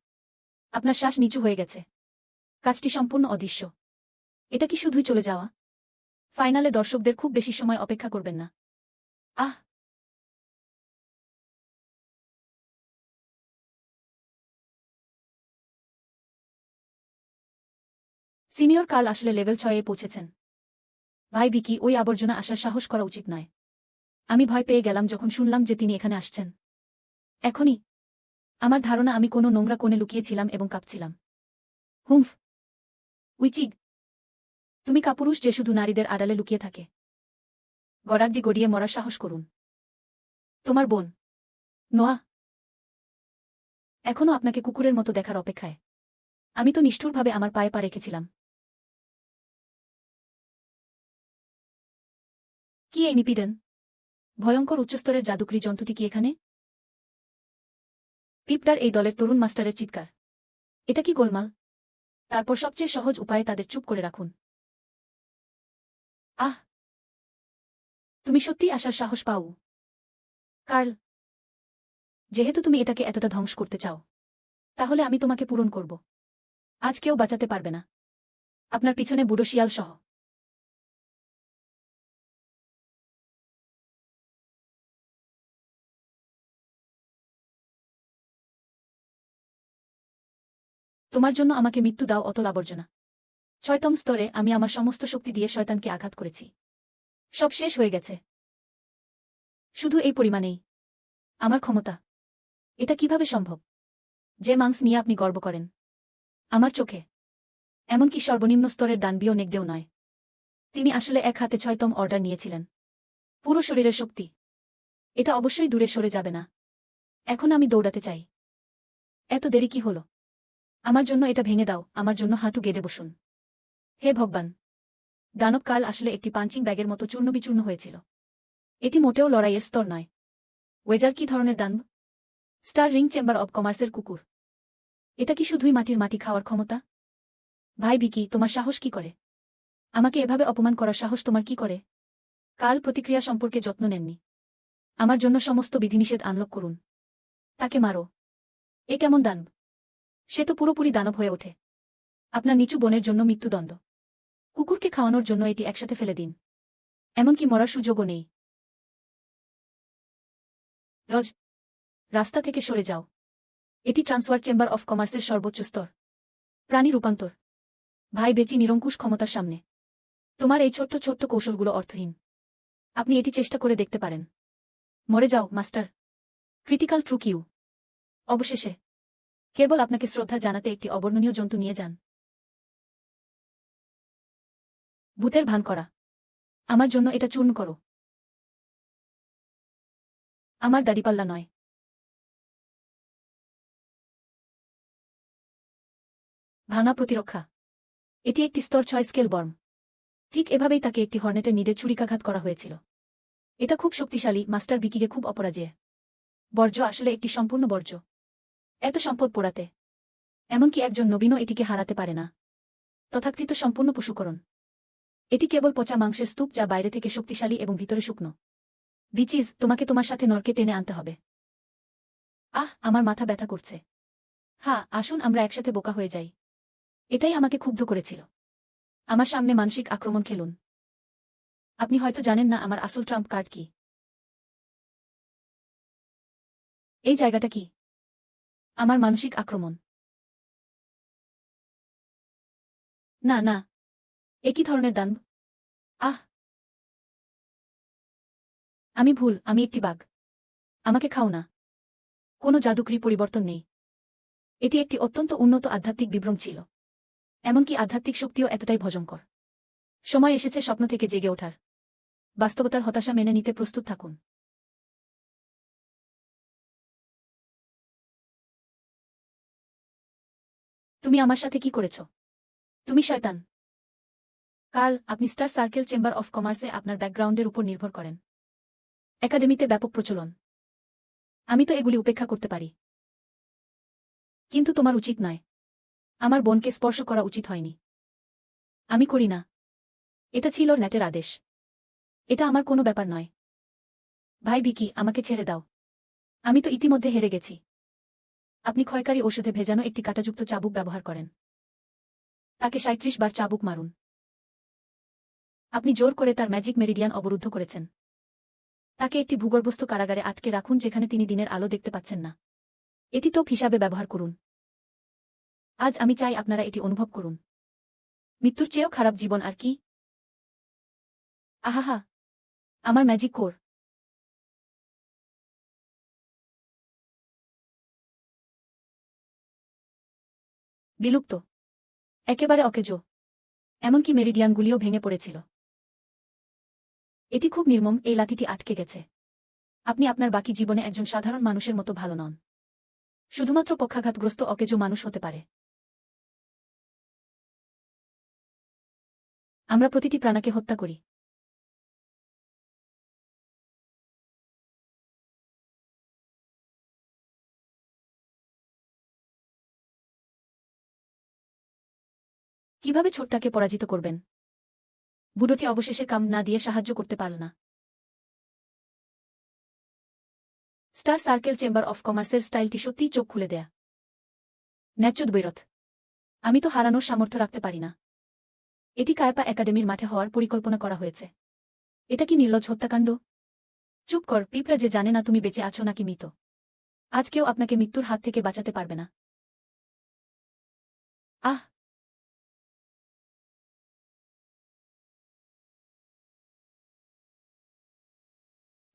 আপনার শ্বাস নিচু হয়ে গেছে। কাজটি সম্পূর্ণ অদৃশ্য। এটা কি শুধুই চলে যাওয়া? ফাইনালে দর্শকদের খুব বেশি সময় অপেক্ষা করবেন না। আহ! সিনিয়র কার্ল আসলে লেভেল 6-এ পৌঁছেছেন। ভাই ভিকি, ওই আবর্জনা আসার সাহস করা উচিত নয়। আমি ভয় পেয়ে গেলাম যখন শুনলাম যে তিনি এখানে আসছেন। এখনই। আমার ধারণা আমি কোনো নোংরা কোণে লুকিয়েছিলাম এবং কাঁপছিলাম। হুমফ! উইচিগ, তুমি কাপুরুষ যে শুধু নারীদের আড়ালে লুকিয়ে থাকে। গড়াগড়ি গড়িয়ে মরার সাহস করুন। তোমার বোন নোয়া এখনও আপনাকে কুকুরের মতো দেখার অপেক্ষায়। আমি তো নিষ্ঠুরভাবে আমার পায়ে পা রেখেছিলাম। কি এই নিপিডন? ভয়ঙ্কর উচ্চস্তরের জাদুকরী জন্তুটি কি এখানে? পিপটার এই দলের তরুণ মাস্টারের চিৎকার। এটা কি গোলমাল? তারপর সবচেয়ে সহজ উপায়ে তাদের চুপ করে রাখুন। আহ! তুমি সত্যিই আসার সাহস পাও কার্ল। যেহেতু তুমি এটাকে এতটা ধ্বংস করতে চাও, তাহলে আমি তোমাকে পূরণ করব। আজ কেউ বাঁচাতে পারবে না, আপনার পিছনে বুড়ো শিয়াল সহ। তোমার জন্য আমাকে মৃত্যু দাও অতল আবর্জনা। 6তম স্তরে আমি আমার সমস্ত শক্তি দিয়ে শয়তানকে আঘাত করেছি। সব শেষ হয়ে গেছে। শুধু এই পরিমাণেই আমার ক্ষমতা। এটা কিভাবে সম্ভব? যে মাংস নিয়ে আপনি গর্ব করেন আমার চোখে, এমনকি সর্বনিম্ন স্তরের দানবীয় নেকড়েও নয়। তিনি আসলে এক হাতে 6তম অর্ডার নিয়েছিলেন। পুরো শরীরের শক্তি। এটা অবশ্যই দূরে সরে যাবে না। এখন আমি দৌড়াতে চাই। এত দেরি কি হলো? আমার জন্য এটা ভেঙে দাও, আমার জন্য হাঁটু গেড়ে বসুন। হে ভগবান! দানব কাল আসলে একটি পাঞ্চিং ব্যাগের মতো চূর্ণবিচূর্ণ হয়েছিল। এটি মোটেও লড়াইয়ের স্তর নয়। ওয়েজার কি ধরনের দানব? স্টার রিং চেম্বার অব কমার্সের কুকুর। এটা কি শুধুই মাটি খাওয়ার ক্ষমতা? ভাই বিকি, তোমার সাহস কি করে? আমাকে এভাবে অপমান করার সাহস তোমার কি করে? কাল প্রতিক্রিয়া সম্পর্কে যত্ন নেননি। আমার জন্য সমস্ত বিধিনিষেধ আনলক করুন। তাকে মারো। এ কেমন দানব? সে তো পুরোপুরি দানব হয়ে ওঠে। আপনার নিচু বোনের জন্য মৃত্যুদণ্ড। কুকুরকে খাওয়ানোর জন্য এটি একসাথে ফেলে দিন। এমনকি মরার সুযোগও নেই। রজ, রাস্তা থেকে সরে যাও। এটি ট্রান্সফার চেম্বার অফ কমার্সের সর্বোচ্চ স্তর। প্রাণী রূপান্তর। ভাই বেচি নিরঙ্কুশ ক্ষমতার সামনে তোমার এই ছোট্ট ছোট্ট কৌশলগুলো অর্থহীন। আপনি এটি চেষ্টা করে দেখতে পারেন। মরে যাও মাস্টার। Critical true Q. অবশেষে কেবল আপনাকে শ্রদ্ধা জানাতে একটি অবর্ণনীয় জন্তু নিয়ে যান। ভূতের ভান করা। আমার জন্য এটা চূর্ণ করো। আমার দাড়িপাল্লা নয়। ভাঙা প্রতিরক্ষা। এটি একটি স্তর 6 স্কেল বর্ম। ঠিক এভাবেই তাকে একটি হর্নেটের নিডে ছুরিকাঘাত করা হয়েছিল। এটা খুব শক্তিশালী, মাস্টার বিকিকে খুব অপরাজেয়। বর্জ্য আসলে একটি সম্পূর্ণ বর্জ্য। এত সম্পদ পোড়াতে এমনকি একজন নবীনও এটিকে হারাতে পারে না। তথাকথিত সম্পূর্ণ পশুকরণ। এটি কেবল পচা মাংসের স্তূপ যা বাইরে থেকে শক্তিশালী এবং ভিতরে শুকনো। বিচিজ, তোমাকে তোমার সাথে নরকে টেনে আনতে হবে। আমার মাথা ব্যথা করছে। হ্যাঁ, আসুন আমরা একসাথে বোকা হয়ে যাই। এটাই আমাকে ক্ষুব্ধ করেছিল। আমার সামনে মানসিক আক্রমণ খেলুন। আপনি হয়তো জানেন না আমার আসল ট্রাম্প কার্ড কি। এই জায়গাটা কি? আমার মানসিক আক্রমণ। না না, একই ধরনের দান। আহ আমি ভুল, আমি একটি বাঘ। আমাকে খাও না। কোনো জাদুকরি পরিবর্তন নেই। এটি একটি অত্যন্ত উন্নত আধ্যাত্মিক বিভ্রম ছিল। এমনকি আধ্যাত্মিক শক্তিও এতটাই ভয়ঙ্কর। সময় এসেছে স্বপ্ন থেকে জেগে ওঠার। বাস্তবতার হতাশা মেনে নিতে প্রস্তুত থাকুন। তুমি আমার সাথে কি করেছ? তুমি শয়তান। কার্ল, আপনি স্টার সার্কেল চেম্বার অফ কমার্সে আপনার ব্যাকগ্রাউন্ডের উপর নির্ভর করেন। একাডেমিতে ব্যাপক প্রচলন। আমি তো এগুলি উপেক্ষা করতে পারি। কিন্তু তোমার উচিত নয়। আমার বোনকে স্পর্শ করা উচিত হয়নি। আমি করি না। এটা ছিল ন্যাটের আদেশ। এটা আমার কোনো ব্যাপার নয়। ভাই বিকি, আমাকে ছেড়ে দাও। আমি তো ইতিমধ্যে হেরে গেছি। আপনি ক্ষয়কারী ঔষধে ভেজানো একটি কাঁটাযুক্ত চাবুক ব্যবহার করেন। তাকে 37 বার চাবুক মারুন। আপনি জোর করে তার ম্যাজিক মেরিডিয়ান অবরুদ্ধ করেছেন। তাকে একটি ভূগর্ভস্থ কারাগারে আটকে রাখুন যেখানে তিনি দিনের আলো দেখতে পাচ্ছেন না। এটি টোপ হিসাবে ব্যবহার করুন। আজ আমি চাই আপনারা এটি অনুভব করুন। মৃত্যুর চেয়েও খারাপ জীবন আর কি? আহাহা, আমার ম্যাজিক কোর। বিলুপ্ত। একেবারে অকেজো। এমনকি মেরিডিয়ানগুলিও ভেঙে পড়েছিল। এটি খুব নির্মম, এই লাথিটি আটকে গেছে। আপনি আপনার বাকি জীবনে একজন সাধারণ মানুষের মতো ভালো নন। শুধুমাত্র পক্ষাঘাতগ্রস্ত অকেজো মানুষ হতে পারে। আমরা প্রতিটি প্রাণাকে হত্যা করি। কিভাবে ছোটটাকে পরাজিত করবেন? বুড়োটি অবশেষে কাম না দিয়ে সাহায্য করতে পারল না। স্টার সার্কেল চেম্বার অফ কমার্সের স্টাইলটি সত্যিই চোখ খুলে দেয়া। ন্যায্য বৈরথ। আমি তো হারানোর সামর্থ্য রাখতে পারি না। এটি কায়াপা একাডেমির মাঠে হওয়ার পরিকল্পনা করা হয়েছে। এটা কি নির্লজ্জ হত্যাকাণ্ড? চুপ কর, পিঁপড়া যে জানে না তুমি বেঁচে আছো নাকি মৃত। আজ কেউ আপনাকে মৃত্যুর হাত থেকে বাঁচাতে পারবে না। আহ!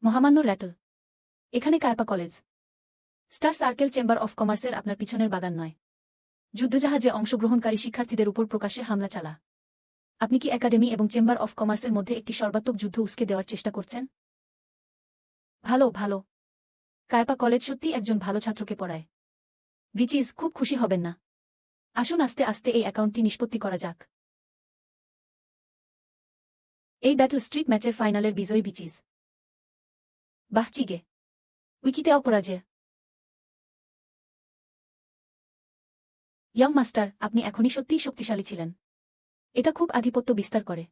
মহামান্য র্যাটল। এখানে কায়াপা college. Star circle chamber of কমার্সের আপনার পিছনের বাগান নয়। যুদ্ধজাহাজে অংশগ্রহণকারী শিক্ষার্থীদের উপর প্রকাশ্যে হামলা চালা। আপনি কি একাডেমি এবং চেম্বার অফ কমার্সের মধ্যে একটি সর্বাত্মক যুদ্ধ উস্কে দেওয়ার চেষ্টা করছেন? ভালো, ভালো। কায়াপা কলেজ সত্যি একজন ভালো ছাত্রকে পড়ায়। বিচিজ, খুব খুশি হবেন না। আসুন আস্তে আস্তে এই অ্যাকাউন্টটি নিষ্পত্তি করা যাক। এই ব্যাটল স্ট্রিট ম্যাচের ফাইনালের বিজয়ী বিচিজ। বাহ, চিগে। উইকিতে অপরাজয়। ইয়ং মাস্টার, আপনি এখনই সত্যিই শক্তিশালী ছিলেন। এটা খুব আধিপত্য বিস্তার করে।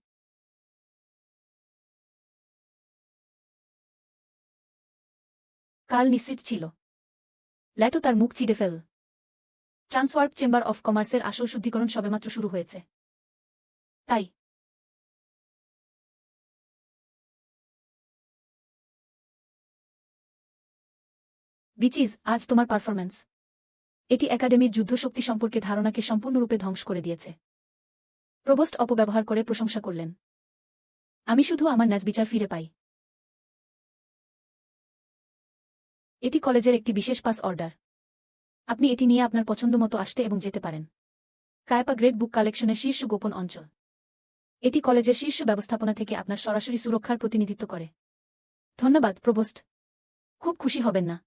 কাল নিশ্চিত ছিল। ল্যাটো তার মুখ চিড়ে ফেল। ট্রান্সওয়ার্প চেম্বার অফ কমার্সের আসল শুদ্ধিকরণ সবেমাত্র শুরু হয়েছে। তাই বিচিজ, আজ তোমার পারফরম্যান্স। এটি একাডেমির যুদ্ধশক্তি সম্পর্কে ধারণাকে সম্পূর্ণরূপে ধ্বংস করে দিয়েছে। প্রবোস্ট অপব্যবহার করে প্রশংসা করলেন। আমি শুধু আমার ন্যাযবিচার ফিরে পাই। এটি কলেজের একটি বিশেষ পাস অর্ডার। আপনি এটি নিয়ে আপনার পছন্দমতো আসতে এবং যেতে পারেন। কায়াপা গ্রেট বুক কালেকশনের শীর্ষ গোপন অঞ্চল। এটি কলেজের শীর্ষ ব্যবস্থাপনা থেকে আপনার সরাসরি সুরক্ষার প্রতিনিধিত্ব করে। ধন্যবাদ, প্রবোস্ট। খুব খুশি হবেন না।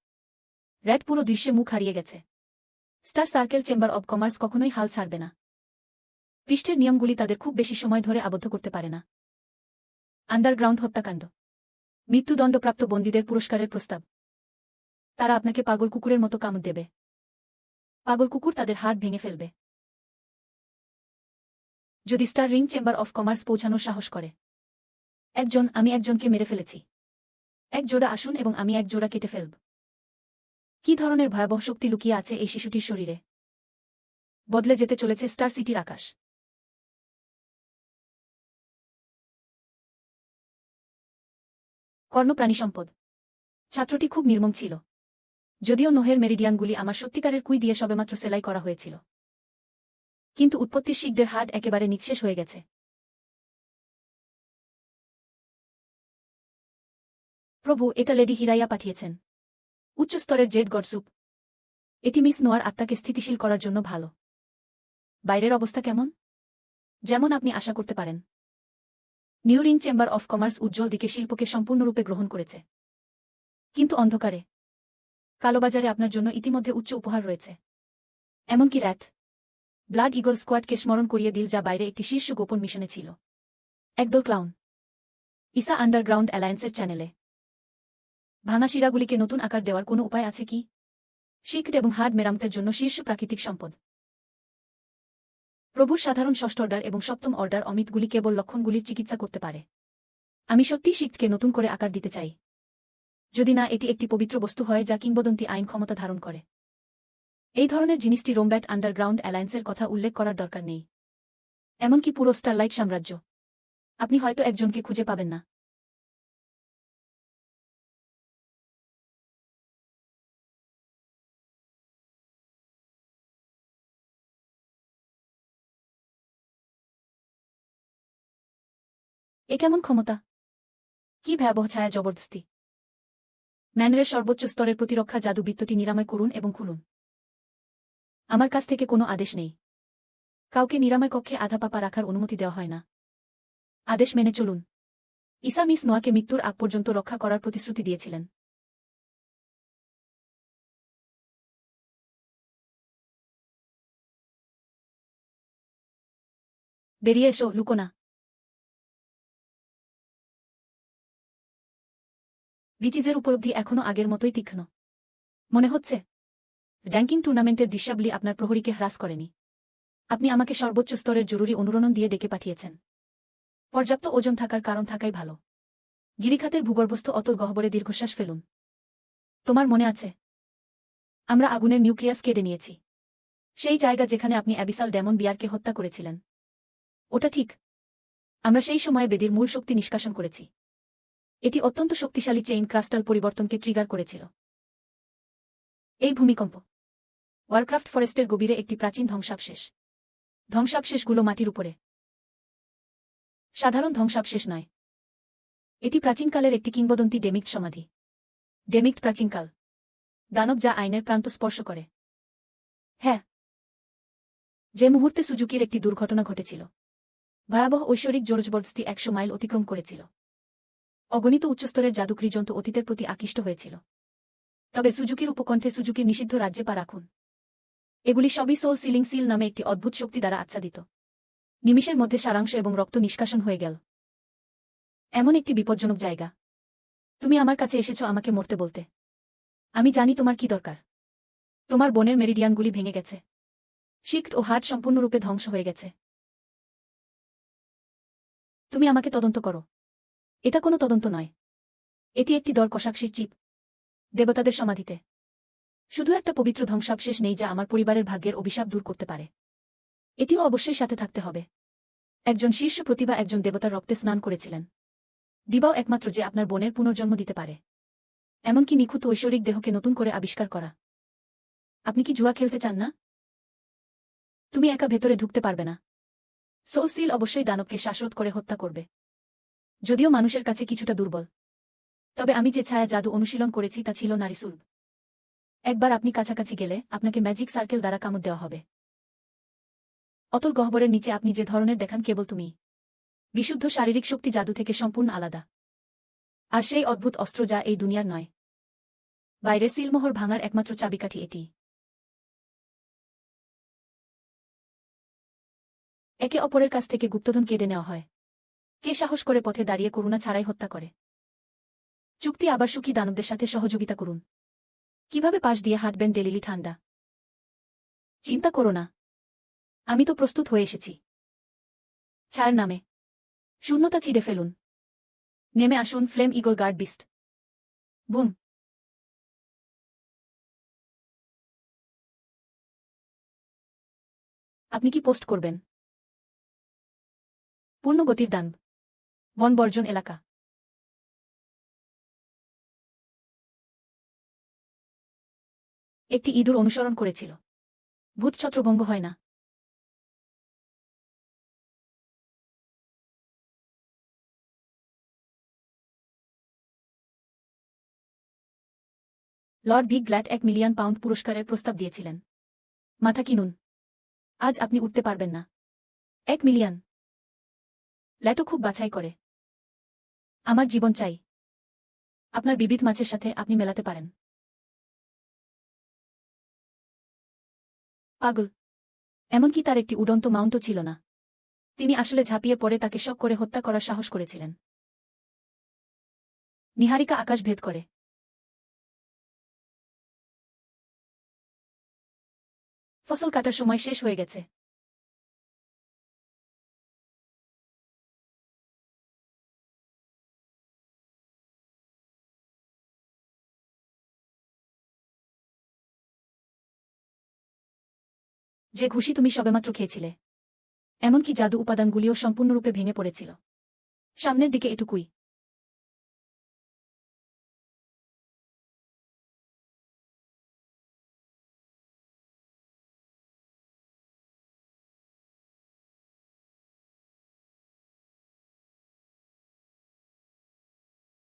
র্যাট পুরো দৃশ্যে মুখ হারিয়ে গেছে। Star circle chamber of commerce কখনোই হাল ছাড়বে না। পৃষ্ঠের নিয়মগুলি তাদের খুব বেশি সময় ধরে আবদ্ধ করতে পারে না। আন্ডারগ্রাউন্ড হত্যাকাণ্ড। মৃত্যুদণ্ডপ্রাপ্ত বন্দীদের পুরস্কারের প্রস্তাব। তারা আপনাকে পাগল কুকুরের মতো কামড় দেবে। পাগল কুকুর তাদের হাত ভেঙে ফেলবে। যদি star ring chamber of commerce পৌঁছানোর সাহস করে। আমি একজনকে মেরে ফেলেছি। এক জোড়া আসুন এবং আমি এক জোড়া কেটে ফেলব। কি ধরনের ভয়াবহ শক্তি লুকিয়ে আছে এই শিশুটির শরীরে? বদলে যেতে চলেছে স্টার সিটির আকাশ। কর্ণপ্রাণী সম্পদ। ছাত্রটি খুব নির্মম ছিল। যদিও নোহের মেরিডিয়ানগুলি আমার সত্যিকারের কুই দিয়ে সবেমাত্র সেলাই করা হয়েছিল। কিন্তু উৎপত্তির শিখদের হাট একেবারে নিঃশেষ হয়ে গেছে। প্রভু, এটা লেডি হিরাইয়া পাঠিয়েছেন। উচ্চস্তরের জেড গডসুপ। এটি মিস নোয়ার আত্মাকে স্থিতিশীল করার জন্য ভালো। বাইরের অবস্থা কেমন? যেমন আপনি আশা করতে পারেন। New ring chamber of commerce উজ্জ্বল দিকে শিল্পকে সম্পূর্ণরূপে গ্রহণ করেছে। কিন্তু অন্ধকারে কালোবাজারে আপনার জন্য ইতিমধ্যে উচ্চ উপহার রয়েছে। এমনকি র্যাট ব্লাড ইগল স্কোয়াডকে স্মরণ করিয়ে দিল, যা বাইরে একটি শীর্ষ গোপন মিশনে ছিল। একদল ক্লাউন। ইসা আন্ডারগ্রাউন্ড অ্যালায়েন্সের চ্যানেলে। ভাঙা শিরাগুলিকে নতুন আকার দেওয়ার কোনো উপায় আছে কি? শিকট এবং হাড় মেরামতের জন্য শীর্ষ প্রাকৃতিক সম্পদ। প্রভুর সাধারণ ষষ্ঠ অর্ডার এবং সপ্তম অর্ডার অমিতগুলি কেবল লক্ষণগুলির চিকিৎসা করতে পারে। আমি সত্যিই শিকটকে নতুন করে আকার দিতে চাই। যদি না এটি একটি পবিত্র বস্তু হয় যা কিংবদন্তি আইন ক্ষমতা ধারণ করে। এই ধরনের জিনিসটি রোমব্যাট আন্ডারগ্রাউন্ড অ্যালায়েন্সের কথা উল্লেখ করার দরকার নেই। এমনকি পুরো স্টারলাইট সাম্রাজ্য। আপনি হয়তো একজনকে খুঁজে পাবেন না। এ কেমন ক্ষমতা? কি ভয়াবহ ছায়া জবরদস্তি! ম্যানরের সর্বোচ্চ স্তরের প্রতিরক্ষা জাদু বৃত্তটি নিরাময় করুন এবং খুলুন। আমার কাছ থেকে কোনো আদেশ নেই। কাউকে নিরাময় কক্ষে আধা পাপা রাখার অনুমতি দেওয়া হয় না। আদেশ মেনে চলুন। ইসা মিস নোয়াকে মৃত্যুর আগ পর্যন্ত রক্ষা করার প্রতিশ্রুতি দিয়েছিলেন। বেরিয়ে এসো, লুকো না। বিচিজের উপলব্ধি এখনও আগের মতোই তীক্ষ্ণ। মনে হচ্ছে র্যাঙ্কিং টুর্নামেন্টের দৃশ্যাবলী আপনার প্রহরীকে হ্রাস করেনি। আপনি আমাকে সর্বোচ্চ স্তরের জরুরি অনুরণন দিয়ে ডেকে পাঠিয়েছেন। পর্যাপ্ত ওজন থাকার কারণ থাকাই ভালো। গিরিখাতের ভূগর্ভস্থ অতল গহ্বরে দীর্ঘশ্বাস ফেলুন। তোমার মনে আছে আমরা আগুনের নিউক্লিয়াস কেটে নিয়েছি, সেই জায়গা যেখানে আপনি অ্যাবিসাল ডেমন বিয়ারকে হত্যা করেছিলেন। ওটা ঠিক, আমরা সেই সময়ে বেদির মূল শক্তি নিষ্কাশন করেছি। এটি অত্যন্ত শক্তিশালী চেইন ক্রাস্টাল পরিবর্তনকে ট্রিগার করেছিল। এই ভূমিকম্প ওয়ারক্রাফট ফরেস্টের গভীরে একটি প্রাচীন ধ্বংসাবশেষ। ধ্বংসাবশেষগুলো মাটির উপরে। সাধারণ ধ্বংসাবশেষ নয়, এটি প্রাচীনকালের একটি কিংবদন্তি ডেমিক্ট সমাধি। ডেমিক্ট প্রাচীনকাল, দানব যা আইনের প্রান্ত স্পর্শ করে। হ্যাঁ, যে মুহূর্তে সুজুকির একটি দুর্ঘটনা ঘটেছিল, ভয়াবহ ঐশ্বরিক জোরজবরদস্তি 100 মাইল অতিক্রম করেছিল। অগণিত উচ্চস্তরের জাদুকরী জন্তু অতীতের প্রতি আকৃষ্ট হয়েছিল। তবে সুজুকির উপকণ্ঠে সুজুকির নিষিদ্ধ রাজ্যে পা রাখুন। এগুলি সবই সোল সিলিং সিল নামে একটি অদ্ভুত শক্তি দ্বারা আচ্ছাদিত। নিমিষের মধ্যে সারাংশ এবং রক্ত নিষ্কাশন হয়ে গেল। এমন একটি বিপজ্জনক জায়গা। তুমি আমার কাছে এসেছ আমাকে মরতে বলতে। আমি জানি তোমার কি দরকার। তোমার বোনের মেরিডিয়ানগুলি ভেঙে গেছে। শিক্ট ও হার্ট সম্পূর্ণরূপে ধ্বংস হয়ে গেছে। তুমি আমাকে তদন্ত করো। এটা কোনো তদন্ত নয়, এটি একটি দর কষাকষির চিপ। দেবতাদের সমাধিতে শুধু একটা পবিত্র ধ্বংসাবশেষ নেই যা আমার পরিবারের ভাগ্যের অভিশাপ দূর করতে পারে। এটিও অবশ্যই সাথে থাকতে হবে। একজন শীর্ষ প্রতিভা একজন দেবতার রক্তে স্নান করেছিলেন। দিবাও একমাত্র যে আপনার বোনের পুনর্জন্ম দিতে পারে, এমনকি নিখুঁত ঐশ্বরিক দেহকে নতুন করে আবিষ্কার করা। আপনি কি জুয়া খেলতে চান না? তুমি একা ভেতরে ঢুকতে পারবে না। সোল সিল অবশ্যই দানবকে শ্বাসরোধ করে হত্যা করবে, যদিও মানুষের কাছে কিছুটা দুর্বল। তবে আমি যে ছায়া জাদু অনুশীলন করেছি তা ছিল নারীসুল। একবার আপনি কাছাকাছি গেলে আপনাকে ম্যাজিক সার্কেল দ্বারা কামড় দেওয়া হবে। অতল গহ্বরের নিচে আপনি যে ধরনের দেখান কেবল তুমি। বিশুদ্ধ শারীরিক শক্তি জাদু থেকে সম্পূর্ণ আলাদা। আর সেই অদ্ভুত অস্ত্র যা এই দুনিয়ার নয়। বাইরের সিলমোহর ভাঙার একমাত্র চাবিকাঠি এটি। একে অপরের কাছ থেকে গুপ্তধন কেড়ে নেওয়া হয়। কে সাহস করে পথে দাঁড়িয়ে করুণা ছাড়াই হত্যা করে? চুক্তি আবার সুখী দানবদের সাথে সহযোগিতা করুন। কিভাবে পাশ দিয়ে হাঁটবেন ডেলিলি ঠান্ডা? চিন্তা করো না, আমি তো প্রস্তুত হয়ে এসেছি। ছায়ার নামে শূন্যতা চিড়ে ফেলুন। নেমে আসুন flame eagle guard beast. Boom. আপনি কি পোস্ট করবেন? পূর্ণ গতির দান। বন বর্জন এলাকা। একটি ইঁদুর অনুসরণ করেছিল। ভূত ছত্রভঙ্গ হয় না। Lord big glad 1 million pound পুরস্কারের প্রস্তাব দিয়েছিলেন। মাথা কিনুন, আজ আপনি উঠতে পারবেন না। 1 মিলিয়ন। ল্যাটো খুব বাছাই করে। আমার জীবন চাই। আপনার বিবিধ মাছের সাথে আপনি মেলাতে পারেন। পাগল। এমনকি তার একটি উড়ন্ত মাউন্টও ছিল না। তিনি আসলে ঝাঁপিয়ে পড়ে তাকে শক করে হত্যা করার সাহস করেছিলেন। নিহারিকা আকাশ ভেদ করে। ফসল কাটার সময় শেষ হয়ে গেছে। যে ঘুষি তুমি সবেমাত্র খেয়েছিলে, এমনকি জাদু উপাদানগুলিও সম্পূর্ণরূপে ভেঙে পড়েছিল। সামনের দিকে এটুকুই।